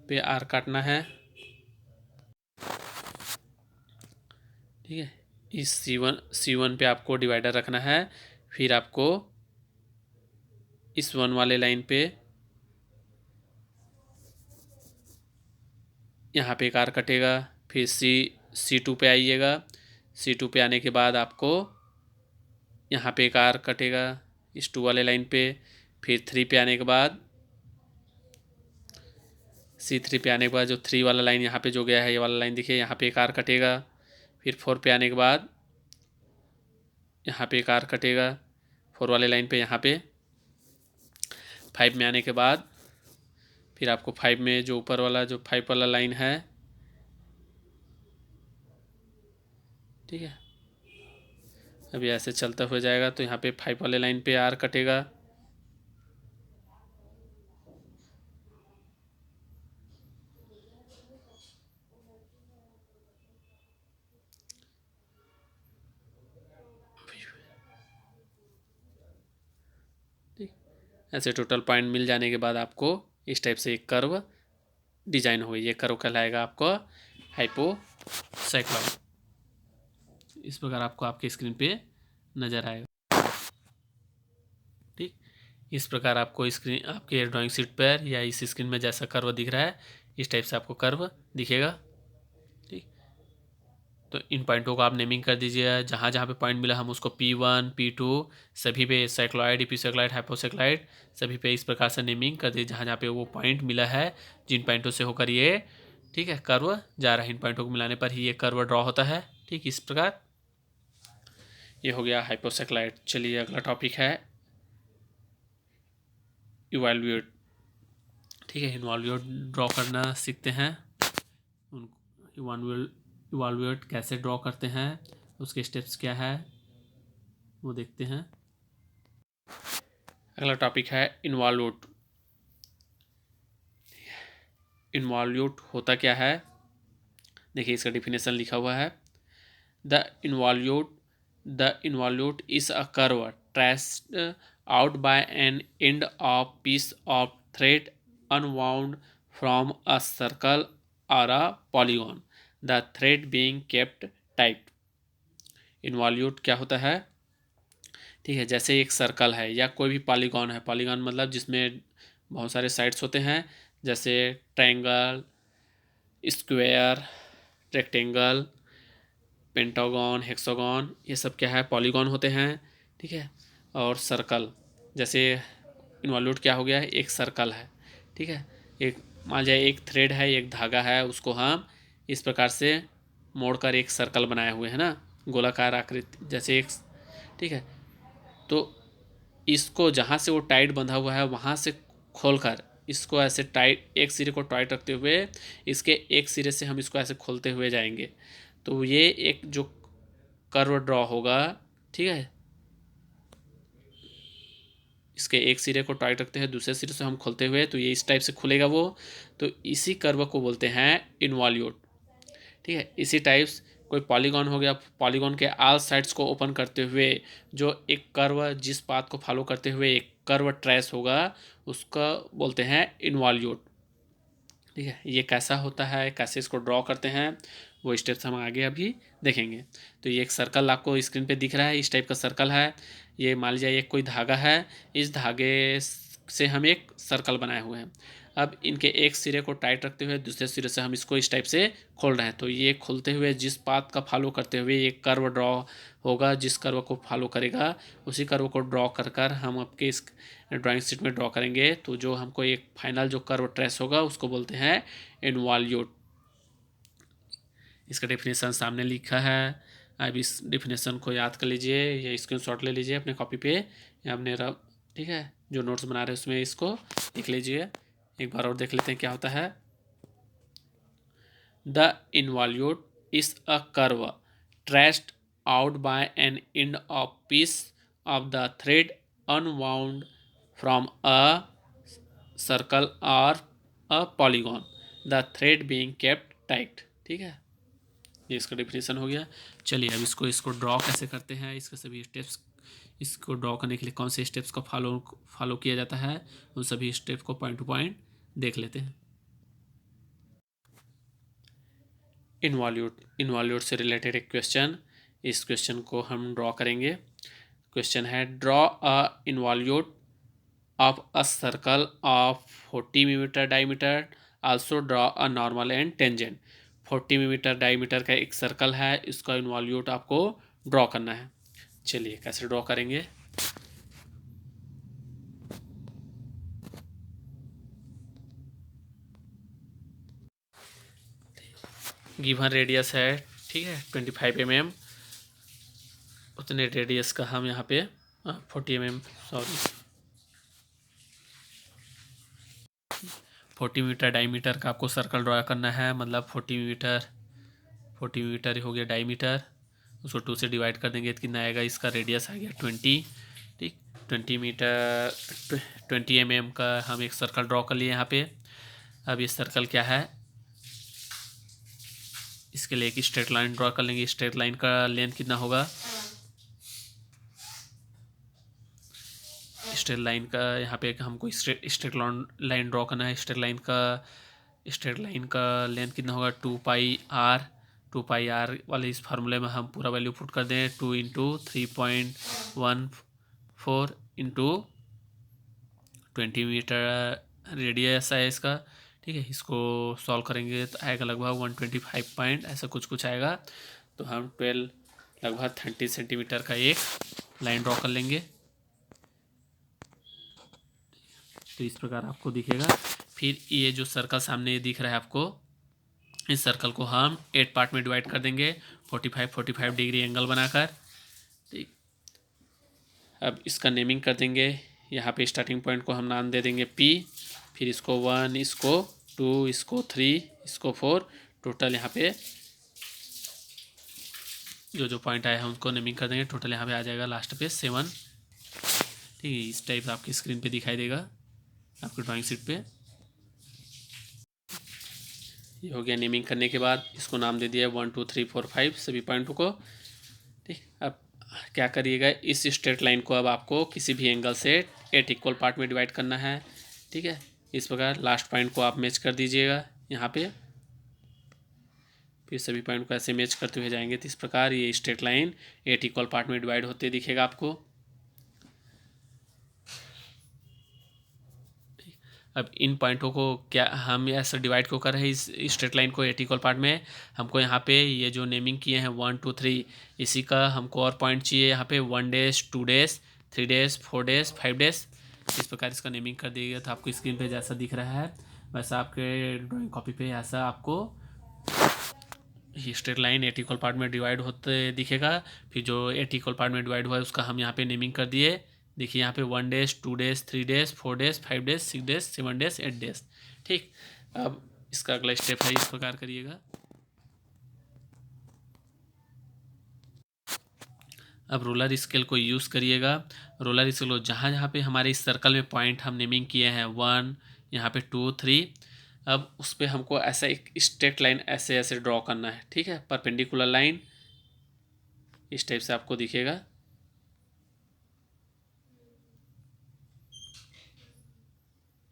पे आर काटना है। ठीक है, इस C1 पे आपको डिवाइडर रखना है। फिर आपको इस 1 वाले लाइन पे यहाँ पे एक आर कटेगा। फिर C2 पे आइएगा। C2 पे आने के बाद आपको यहाँ पे एक आर कटेगा इस 2 वाले लाइन पे। फिर 3 पे आने के बाद, C3 पे आने के बाद जो 3 वाला लाइन यहाँ पे जो गया है, ये वाला लाइन देखिए, यहाँ पे एक आर कटेगा। फिर 4 पे आने के बाद यहाँ पे एक आर कटेगा 4 वाले लाइन पे। यहाँ पे 5 में आने के बाद फिर आपको 5 में जो ऊपर वाला जो 5 वाला लाइन है, ठीक है, अभी ऐसे चलता हो जाएगा तो यहाँ पे 5 वाले लाइन पे आर कटेगा। ऐसे टोटल पॉइंट मिल जाने के बाद आपको इस टाइप से एक कर्व डिजाइन होगी। ये कर्व कहलाएगा आपको हाइपोसाइक्लॉइड। इस प्रकार आपको आपके स्क्रीन पे नज़र आएगा। ठीक, इस प्रकार आपको स्क्रीन, आपके ड्राइंग शीट पर या इस स्क्रीन में जैसा कर्व दिख रहा है, इस टाइप से आपको कर्व दिखेगा। ठीक, तो इन पॉइंटों को आप नेमिंग कर दीजिए। जहाँ जहाँ पे पॉइंट मिला हम उसको P1 P2 सभी पे, साइक्लॉइड, एपिसाइक्लॉइड, हाइपोसाइक्लॉइड सभी पे इस प्रकार से नेमिंग कर दीजिए जहाँ जहाँ पे वो पॉइंट मिला है, जिन पॉइंटों से होकर ये, ठीक है, कर्व जा रहा है। इन पॉइंटों को मिलाने पर ही ये कर्व ड्रॉ होता है। ठीक, इस प्रकार ये हो गया हाइपोसाइक्लॉइड। चलिए अगला टॉपिक है इवैल्यूएट। ठीक है, इवैल्यूएट ड्रॉ करना सीखते हैं। इवैल्यूएट कैसे ड्रॉ करते हैं, उसके स्टेप्स क्या है वो देखते हैं। अगला टॉपिक है इन्वॉल्यूट। इन्वॉल्यूट होता क्या है, देखिए इसका डिफिनेशन लिखा हुआ है। The involute is a curve traced out by an end of piece of thread unwound from a circle or a polygon, the thread being kept tight. Involute क्या होता है, ठीक है, जैसे एक सर्कल है या कोई भी पॉलीगॉन है। पॉलीगॉन मतलब जिसमें बहुत सारे साइड्स होते हैं, जैसे triangle, square, rectangle, pentagon, hexagon, ये सब क्या है, पॉलीगॉन होते हैं। ठीक है, और सर्कल, जैसे इन्वॉल्यूट क्या हो गया है, एक सर्कल है। ठीक है, एक मान जाए एक थ्रेड है, एक धागा है, उसको हम इस प्रकार से मोड़कर एक सर्कल बनाए हुए हैं ना, गोलाकार आकृति जैसे एक। ठीक है, तो इसको जहाँ से वो टाइट बंधा हुआ है वहाँ से खोलकर इसको ऐसे टाइट, एक सिरे को टाइट रखते हुए इसके एक सिरे से हम इसको ऐसे खोलते हुए जाएंगे, तो ये एक जो कर्व ड्रॉ होगा। ठीक है, इसके एक सिरे को टाइट रखते हैं, दूसरे सिरे से हम खोलते हुए, तो ये इस टाइप से खुलेगा वो, तो इसी कर्व को बोलते हैं इन्वॉल्यूट। ठीक है, इसी टाइप्स कोई पॉलीगॉन हो गया, पॉलीगॉन के ऑल साइड्स को ओपन करते हुए जो एक कर्व, जिस पाथ को फॉलो करते हुए एक कर्व ट्रेस होगा, उसका बोलते हैं इन्वॉल्यूट। ठीक है, ये कैसा होता है, कैसे इसको ड्रॉ करते हैं, वो स्टेप्स हम आगे अभी देखेंगे। तो ये एक सर्कल आपको स्क्रीन पे दिख रहा है, इस टाइप का सर्कल है। ये मान लीजिए एक कोई धागा है, इस धागे से हम एक सर्कल बनाए हुए हैं। अब इनके एक सिरे को टाइट रखते हुए दूसरे सिरे से हम इसको इस टाइप से खोल रहे हैं। तो ये खोलते हुए जिस पाथ का फॉलो करते हुए ये कर्व ड्रॉ होगा, जिस कर्व को फॉलो करेगा उसी कर्व को ड्रॉ कर कर हम आपके इस ड्राइंग शीट में ड्रॉ करेंगे। तो जो हमको एक फाइनल जो कर्व ट्रेस होगा उसको बोलते हैं इनवॉल्यूट। इसका डेफिनेशन सामने लिखा है, अब इस डेफिनेशन को याद कर लीजिए या स्क्रीनशॉट ले लीजिए अपने कॉपी पे या अपने ठीक है, जो नोट्स बना रहे हैं उसमें इसको लिख लीजिए। एक बार और देख लेते हैं क्या होता है। The involute is a curve traced out by an end of piece of the thread unwound from a circle और a polygon, the thread being kept tight. ठीक है, ये इसका डेफिनेशन हो गया। चलिए अब इसको ड्रॉ कैसे करते हैं, इसके सभी स्टेप्स, इसको ड्रॉ करने के लिए कौन से स्टेप्स को फॉलो किया जाता है, उन सभी स्टेप को पॉइंट टू पॉइंट देख लेते हैं। इनवॉल्यूट से रिलेटेड एक क्वेश्चन, इस क्वेश्चन को हम ड्रॉ करेंगे। क्वेश्चन है draw a involute of a circle of 40 millimetre diameter, also draw a normal and tangent. 40 millimetre diameter का एक सर्कल है, इसका इनवॉल्यूट आपको ड्रॉ करना है। चलिए कैसे ड्रॉ करेंगे। गिवन रेडियस है, ठीक है, 25 mm, उतने रेडियस का हम यहाँ पे 40 mm, सॉरी 40 मीटर डायमीटर का आपको सर्कल ड्रॉ करना है। मतलब 40 मीटर हो गया डायमीटर, उसको 2 से डिवाइड कर देंगे तो कितना आएगा, इसका रेडियस आ गया 20। ठीक, 20 मीटर 20 mm का हम एक सर्कल ड्रॉ कर लिए यहाँ पे। अब ये सर्कल क्या है, इसके लिए एक स्ट्रेट लाइन ड्रॉ कर लेंगे। स्ट्रेट लाइन का लेंथ कितना होगा, स्ट्रेट लाइन का यहाँ पे हमको स्ट्रेट लाइन ड्रॉ करना है। स्ट्रेट लाइन का लेंथ कितना होगा, 2πr। 2πr वाले इस फार्मूले में हम पूरा वैल्यू पुट कर दें, 2 इंटू 3.14 इंटू 20 मीटर रेडियस है इसका। ठीक है, इसको सॉल्व करेंगे तो आएगा लगभग 125 पॉइंट ऐसा कुछ आएगा। तो हम 12 लगभग 30 सेंटीमीटर का एक लाइन ड्रॉ कर लेंगे। तो इस प्रकार आपको दिखेगा। फिर ये जो सर्कल सामने दिख रहा है आपको, इस सर्कल को हम 8 पार्ट में डिवाइड कर देंगे 45 डिग्री एंगल बनाकर। ठीक, अब इसका नेमिंग कर देंगे। यहाँ पे स्टार्टिंग पॉइंट को हम नाम दे देंगे P, फिर इसको 1, इसको 2, इसको 3, इसको 4, टोटल यहाँ पे जो पॉइंट आए हैं उनको नेमिंग कर देंगे। टोटल यहाँ पे आ जाएगा लास्ट पे 7। ठीक है, इस टाइप आपकी स्क्रीन पे दिखाई देगा आपकी ड्राइंग शीट पे। ये हो गया नेमिंग करने के बाद, इसको नाम दे दिया 1 2 3 4 5 सभी पॉइंटों को। ठीक, अब क्या करिएगा, इस स्ट्रेट लाइन को अब आपको किसी भी एंगल से 8 इक्वल पार्ट में डिवाइड करना है। ठीक है, इस प्रकार लास्ट पॉइंट को आप मैच कर दीजिएगा यहाँ पे, फिर सभी पॉइंट को ऐसे मैच करते हुए जाएंगे। तो इस प्रकार ये स्ट्रेट लाइन 8 इक्वल पार्ट में डिवाइड होते दिखेगा आपको। अब इन पॉइंटों को क्या हम ऐसा डिवाइड क्यों कर रहे हैं, इस स्ट्रेट लाइन को 8 इक्वल पार्ट में। हमको यहाँ पे ये जो नेमिंग किए हैं 1 2 3, इसी का हमको और पॉइंट चाहिए यहाँ पे 1 days 2 days 3 days 4 days 5 days. इस प्रकार इसका नेमिंग कर दिया गया। तो आपको स्क्रीन पे जैसा दिख रहा है वैसा आपके ड्राइंग कॉपी पे ऐसा आपको ये स्ट्रेट लाइन 8 इक्वल पार्ट में डिवाइड होते दिखेगा। फिर जो 8 इक्वल पार्ट में डिवाइड हुआ है उसका हम यहाँ पे नेमिंग कर दिए। देखिए यहाँ पे 1 days 2 days 3 days 4 days 5 days 6 days 7 days 8 days. ठीक, अब इसका अगला स्टेप है, इस प्रकार करिएगा। अब रोलर स्केल को यूज़ करिएगा। रोलर स्केल को जहाँ जहाँ पे हमारे इस सर्कल में पॉइंट हम नेमिंग किए हैं 1, यहाँ पे 2 3, अब उस पर हमको ऐसा एक स्ट्रेट लाइन ऐसे ऐसे ड्रॉ करना है। ठीक है, परपेंडिकुलर लाइन इस टाइप से आपको दिखेगा।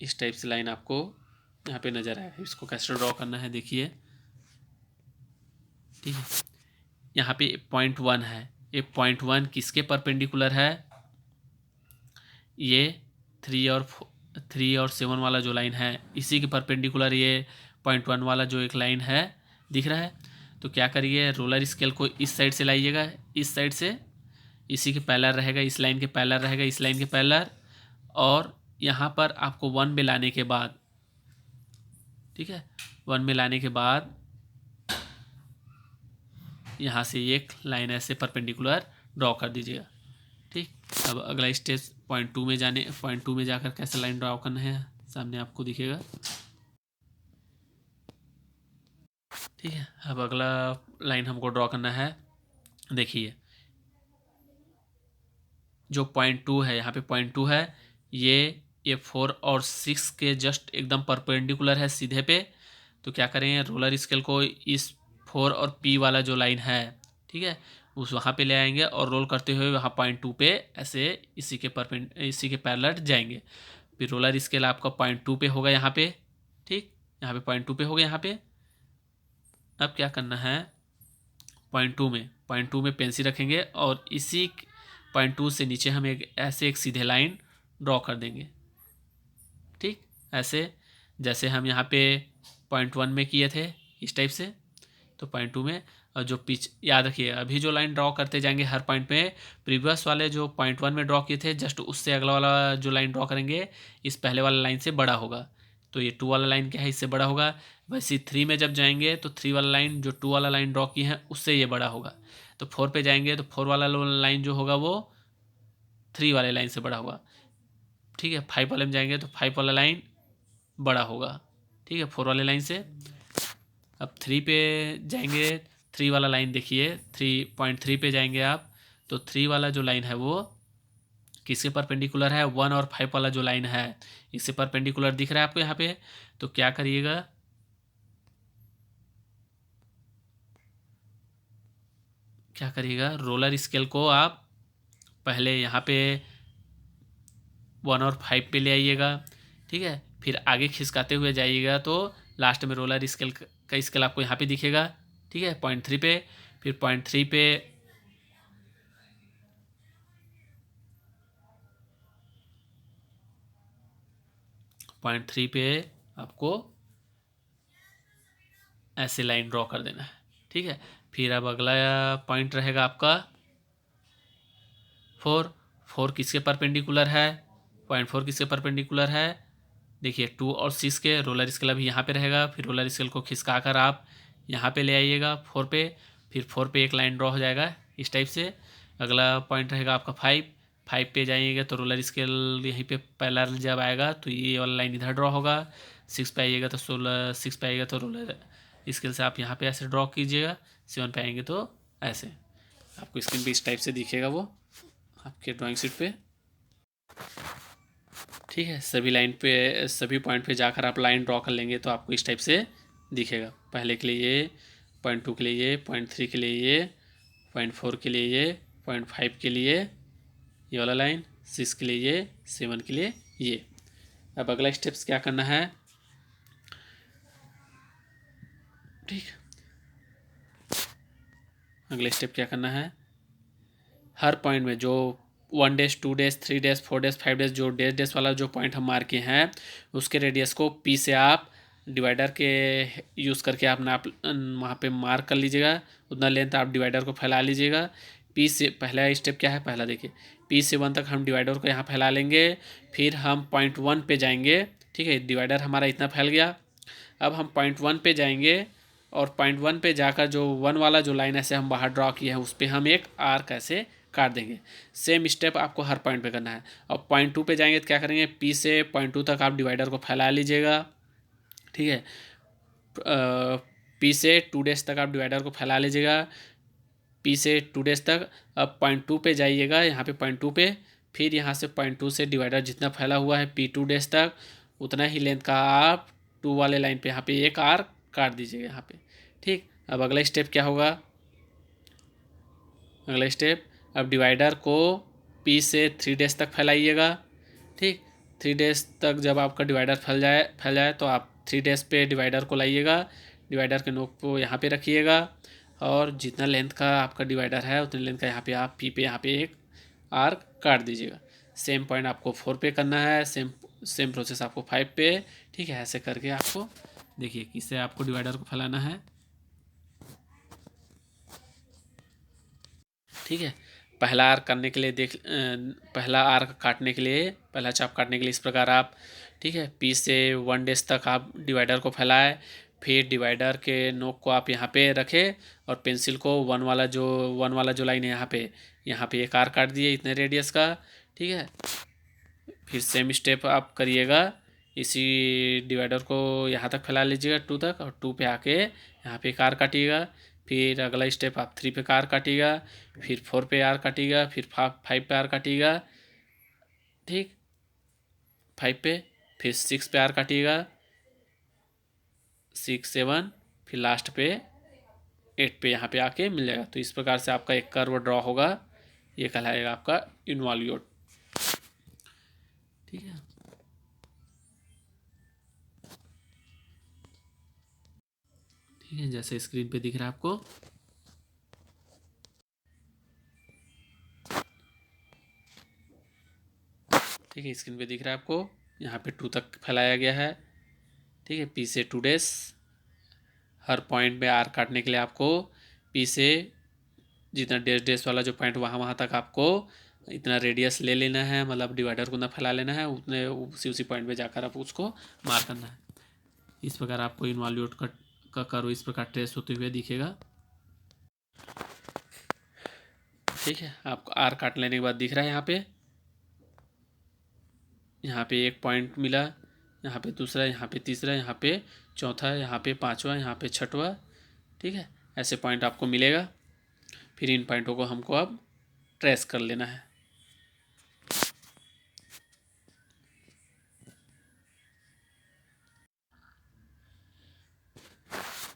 इस टाइप से लाइन आपको यहाँ पे नज़र आया। इसको कैसे ड्रॉ करना है देखिए, ठीक है। यहाँ पे पॉइंट 1 है, ये पॉइंट 1 किसके परपेंडिकुलर है, ये 3 और 7 वाला जो लाइन है इसी के परपेंडिकुलर ये पॉइंट 1 वाला जो एक लाइन है दिख रहा है। तो क्या करिए, रोलर स्केल को इस साइड से लाइएगा, इस साइड से, इसी के पैरेलल रहेगा, इस लाइन के पैरेलल रहेगा, इस लाइन के पैरेलल। और यहाँ पर आपको 1 में लाने के बाद, ठीक है, 1 में लाने के बाद यहाँ से एक लाइन ऐसे परपेंडिकुलर ड्रॉ कर दीजिएगा, ठीक। अब अगला स्टेज पॉइंट 2 में जाकर कैसे लाइन ड्रॉ करना है सामने आपको दिखेगा, ठीक है। अब अगला लाइन हमको ड्रॉ करना है, देखिए जो पॉइंट 2 है, यहाँ पे पॉइंट 2 है, ये 4 और 6 के जस्ट एकदम परपेंडिकुलर है सीधे पे। तो क्या करें, रोलर स्केल को इस 4 और P वाला जो लाइन है, ठीक है, उस वहाँ पे ले आएंगे और रोल करते हुए वहाँ पॉइंट 2 पे ऐसे इसी के पैरेलल जाएंगे। फिर रोलर स्केल आपका पॉइंट 2 पे होगा यहाँ पे, ठीक, यहाँ पे पॉइंट 2 पे हो गया यहाँ पे। अब क्या करना है, पॉइंट 2 में पेंसिल रखेंगे और इसी पॉइंट 2 से नीचे हम एक सीधे लाइन ड्रॉ कर देंगे, ठीक, ऐसे जैसे हम यहाँ पे पॉइंट 1 में किए थे इस टाइप से। तो पॉइंट 2 में, और जो पिच याद रखिए, अभी जो लाइन ड्रॉ करते जाएंगे हर पॉइंट पे, प्रीवियस वाले जो पॉइंट 1 में ड्रॉ किए थे जस्ट उससे अगला वाला जो लाइन ड्रॉ करेंगे इस पहले वाला लाइन से बड़ा होगा। तो ये 2 वाला लाइन क्या है, इससे बड़ा होगा। वैसे 3 में जब जाएंगे तो 3 वाला लाइन जो 2 वाला लाइन ड्रॉ किए हैं उससे ये बड़ा होगा। तो 4 पे जाएंगे तो 4 वाला लाइन जो होगा वो 3 वाले लाइन से बड़ा होगा, ठीक है। 5 वाले में जाएंगे तो 5 वाला लाइन बड़ा होगा, ठीक है, 4 वाले लाइन से। अब 3 पे जाएंगे, 3 वाला लाइन देखिए, 3.3 पे जाएंगे आप तो 3 वाला जो लाइन है वो किसके परपेंडिकुलर है, 1 और 5 वाला जो लाइन है इससे परपेंडिकुलर दिख रहा है आपको यहाँ पे। तो क्या करिएगा, रोलर स्केल को आप पहले यहाँ पे 1 और 5 पे ले आइएगा, ठीक है, फिर आगे खिसकाते हुए जाइएगा तो लास्ट में रोलर स्केल का स्केल आपको यहाँ पे दिखेगा, ठीक है, पॉइंट 3 पे। फिर पॉइंट 3 पे आपको ऐसे लाइन ड्रॉ कर देना है, ठीक है। फिर अब अगला पॉइंट रहेगा आपका 4 किसके परपेंडिकुलर है, पॉइंट 4 किसके परपेंडिकुलर है, देखिए 2 और 6 के। रोलर स्केल अभी यहाँ पे रहेगा, फिर रोलर स्केल को खिसका कर आप यहाँ पे ले आइएगा 4 पे। फिर 4 पे एक लाइन ड्रॉ हो जाएगा इस टाइप से। अगला पॉइंट रहेगा आपका 5 पे जाइएगा तो रोलर स्केल यहीं पे पैरेलल जब आएगा तो ये वाला लाइन इधर ड्रॉ होगा। 6 पे आइएगा तो 6 पे आएगा तो रोलर स्केल से आप यहाँ पे ऐसे ड्रॉ कीजिएगा। 7 पे आएंगे तो ऐसे आपको स्क्रीन पे इस टाइप से दिखेगा वो आपके ड्राइंग शीट पे, ठीक है। सभी पॉइंट पे जाकर आप लाइन ड्रॉ कर लेंगे तो आपको इस टाइप से दिखेगा। पहले के लिए ये, पॉइंट 2 के लिए ये, पॉइंट 3 के लिए ये, पॉइंट 4 के लिए ये, पॉइंट 5 के लिए ये वाला लाइन, 6 के लिए ये, 7 के लिए ये। अब अगला स्टेप्स क्या करना है, ठीक, अगला स्टेप क्या करना है, हर पॉइंट में जो 1 days 2 days 3 days 4 days 5 days जो डेज वाला जो पॉइंट हम मार किए हैं उसके रेडियस को P से आप डिवाइडर के यूज़ करके आप नाप वहाँ पे मार्क कर लीजिएगा। उतना लेंथ आप डिवाइडर को फैला लीजिएगा। P से पहला स्टेप क्या है, पहला देखिए P से 1 तक हम डिवाइडर को यहाँ फैला लेंगे। फिर हम पॉइंट 1 पे जाएंगे, ठीक है, डिवाइडर हमारा इतना फैल गया। अब हम पॉइंट 1 पे जाएंगे और पॉइंट 1 पे जाकर जो 1 वाला जो लाइन ऐसे हम बाहर ड्रॉ किए हैं उस पर हम एक आर्क ऐसे काट देंगे। सेम स्टेप आपको हर पॉइंट पे करना है। और पॉइंट 2 पे जाएंगे तो क्या करेंगे, P से पॉइंट 2 तक आप डिवाइडर को फैला लीजिएगा, ठीक है। P से 2 डेज तक आप डिवाइडर को फैला लीजिएगा, P से 2 डेज तक। अब पॉइंट 2 पे जाइएगा, यहाँ पे पॉइंट 2 पे, फिर यहाँ से पॉइंट 2 से डिवाइडर जितना फैला हुआ है P 2 डेज तक उतना ही लेंथ का आप 2 वाले लाइन पे यहाँ पे एक आर्क काट दीजिएगा यहाँ पे, ठीक। अब अगला स्टेप क्या होगा, अगला स्टेप, अब डिवाइडर को P से 3 डेज तक फैलाइएगा, ठीक। 3 डेज तक जब आपका डिवाइडर फैल जाए तो आप 3 डैश पे डिवाइडर को लाइएगा, डिवाइडर के नोक को यहाँ पे रखिएगा और जितना लेंथ का आपका डिवाइडर है उतने लेंथ का यहाँ पे आप पी पे यहाँ पे एक आर्क काट दीजिएगा। सेम पॉइंट आपको 4 पे करना है, सेम प्रोसेस आपको 5 पे। ठीक है, ऐसे करके आपको देखिए किससे आपको डिवाइडर को फैलाना है। ठीक है, पहला आर्क करने के लिए पहला आर्क काटने के लिए, पहला चाप काटने के लिए इस प्रकार आप, ठीक है, पी से 1 डेज तक आप डिवाइडर को फैलाएं। फिर डिवाइडर के नोक को आप यहाँ पे रखें और पेंसिल को वन वाला जो लाइन है यहाँ पे एक आर्क काट दिए इतने रेडियस का। ठीक है, फिर सेम स्टेप आप करिएगा, इसी डिवाइडर को यहाँ तक फैला लीजिएगा 2 तक, और 2 पे आके यहाँ पे एक आर्क काटिएगा। फिर अगला स्टेप आप 3 पे आर काटिएगा, फिर 4 पे आर काटिएगा, फिर 5 पे आर काटिएगा। ठीक, 5 पे, फिर 6 पे आर काटिएगा, 6, 7, फिर लास्ट पे 8 पे यहाँ पे आके मिल जाएगा। तो इस प्रकार से आपका एक कर्व ड्रॉ होगा, ये कहलाएगा आपका इन्वॉल्यूट। ठीक है, ठीक है, जैसे स्क्रीन पे दिख रहा है आपको। ठीक है, स्क्रीन पे दिख रहा है आपको, यहाँ पे 2 तक फैलाया गया है। ठीक है, पी से 2 डेज, हर पॉइंट में आर काटने के लिए आपको पी से जितना डेस वाला जो पॉइंट वहाँ तक आपको इतना रेडियस ले लेना है, मतलब डिवाइडर को ना फैला लेना है, उतने उसी पॉइंट पे जाकर आप उसको मार करना है। इस प्रकार आपको इन्वॉल्यूट का कर्व इस प्रकार ट्रेस होते हुए दिखेगा। ठीक है, आपको आर काट लेने के बाद दिख रहा है यहाँ पे एक पॉइंट मिला, यहाँ पे दूसरा, यहाँ पे तीसरा, यहाँ पे चौथा, यहाँ पे पांचवा, यहाँ पे छठवा। ठीक है, ऐसे पॉइंट आपको मिलेगा। फिर इन पॉइंटों को हमको अब ट्रेस कर लेना है।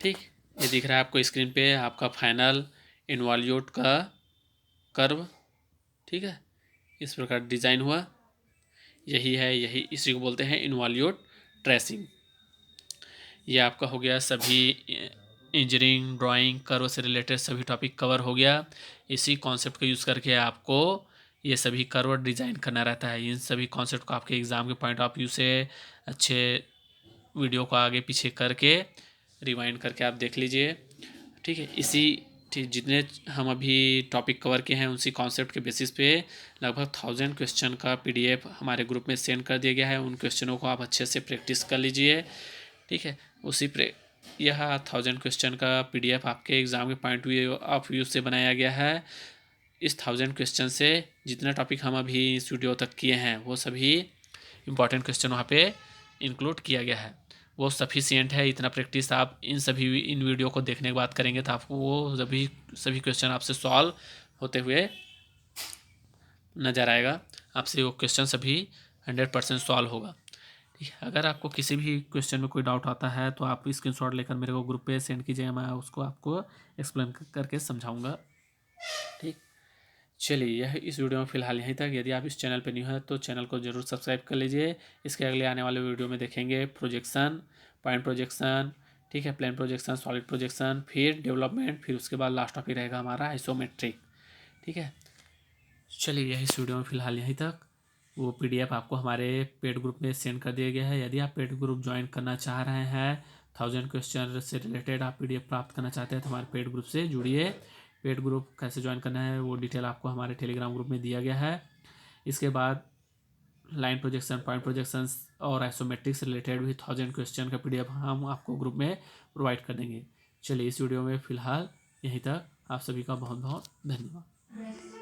ठीक, ये दिख रहा है आपको स्क्रीन पे आपका फाइनल इन्वॉल्यूट का कर्व। ठीक है, इस प्रकार डिज़ाइन हुआ, यही इसी को बोलते हैं इन्वॉल्यूट ट्रेसिंग। ये आपका हो गया, सभी इंजीनियरिंग ड्राइंग कर्व से रिलेटेड सभी टॉपिक कवर हो गया। इसी कॉन्सेप्ट का यूज़ करके आपको ये सभी कर्व डिज़ाइन करना रहता है। इन सभी कॉन्सेप्ट को आपके एग्ज़ाम के पॉइंट ऑफ व्यू से अच्छे वीडियो को आगे पीछे करके रिवाइंड करके आप देख लीजिए। ठीक है, जितने हम अभी टॉपिक कवर किए हैं उसी कॉन्सेप्ट के बेसिस पे लगभग 1000 क्वेश्चन का PDF हमारे ग्रुप में सेंड कर दिया गया है। उन क्वेश्चनों को आप अच्छे से प्रैक्टिस कर लीजिए। ठीक है, यह 1000 क्वेश्चन का PDF आपके एग्ज़ाम के पॉइंट ऑफ व्यू से बनाया गया है। इस 1000 क्वेश्चन से जितना टॉपिक हम अभी इस वीडियो तक किए हैं वो सभी इम्पॉर्टेंट क्वेश्चन वहाँ पे इंक्लूड किया गया है। वो सफिशिएंट है। इतना प्रैक्टिस आप इन वीडियो को देखने के बाद करेंगे तो आपको वो सभी क्वेश्चन आपसे सॉल्व होते हुए नज़र आएगा। आपसे वो क्वेश्चन सभी 100% सॉल्व होगा। ठीक है, अगर आपको किसी भी क्वेश्चन में कोई डाउट आता है तो आप स्क्रीनशॉट लेकर मेरे को ग्रुप पे सेंड कीजिए, मैं उसको आपको एक्सप्लेन करके समझाऊंगा। ठीक, चलिए यह इस वीडियो में फ़िलहाल यहीं तक। यदि आप इस चैनल पर न्यू हैं तो चैनल को ज़रूर सब्सक्राइब कर लीजिए। इसके अगले आने वाले वीडियो में देखेंगे प्रोजेक्शन, पॉइंट प्रोजेक्शन, ठीक है, प्लेन प्रोजेक्शन, सॉलिड प्रोजेक्शन, फिर डेवलपमेंट, फिर उसके बाद लास्ट टॉपिक रहेगा हमारा आइसोमेट्रिक। ठीक है, चलिए यही इस वीडियो में फ़िलहाल यहीं तक। वो PDF आपको हमारे पेड ग्रुप में सेंड कर दिया गया है। यदि आप पेड ग्रुप ज्वाइन करना चाह रहे हैं, 1000 क्वेश्चन से रिलेटेड आप PDF प्राप्त करना चाहते हैं तो हमारे पेड ग्रुप से जुड़िए। पेड ग्रुप कैसे ज्वाइन करना है वो डिटेल आपको हमारे टेलीग्राम ग्रुप में दिया गया है। इसके बाद लाइन प्रोजेक्शन, पॉइंट प्रोजेक्शन और आइसोमेट्रिक से रिलेटेड भी 1000 क्वेश्चन का PDF हम आपको ग्रुप में प्रोवाइड कर देंगे। चलिए इस वीडियो में फ़िलहाल यहीं तक। आप सभी का बहुत बहुत धन्यवाद।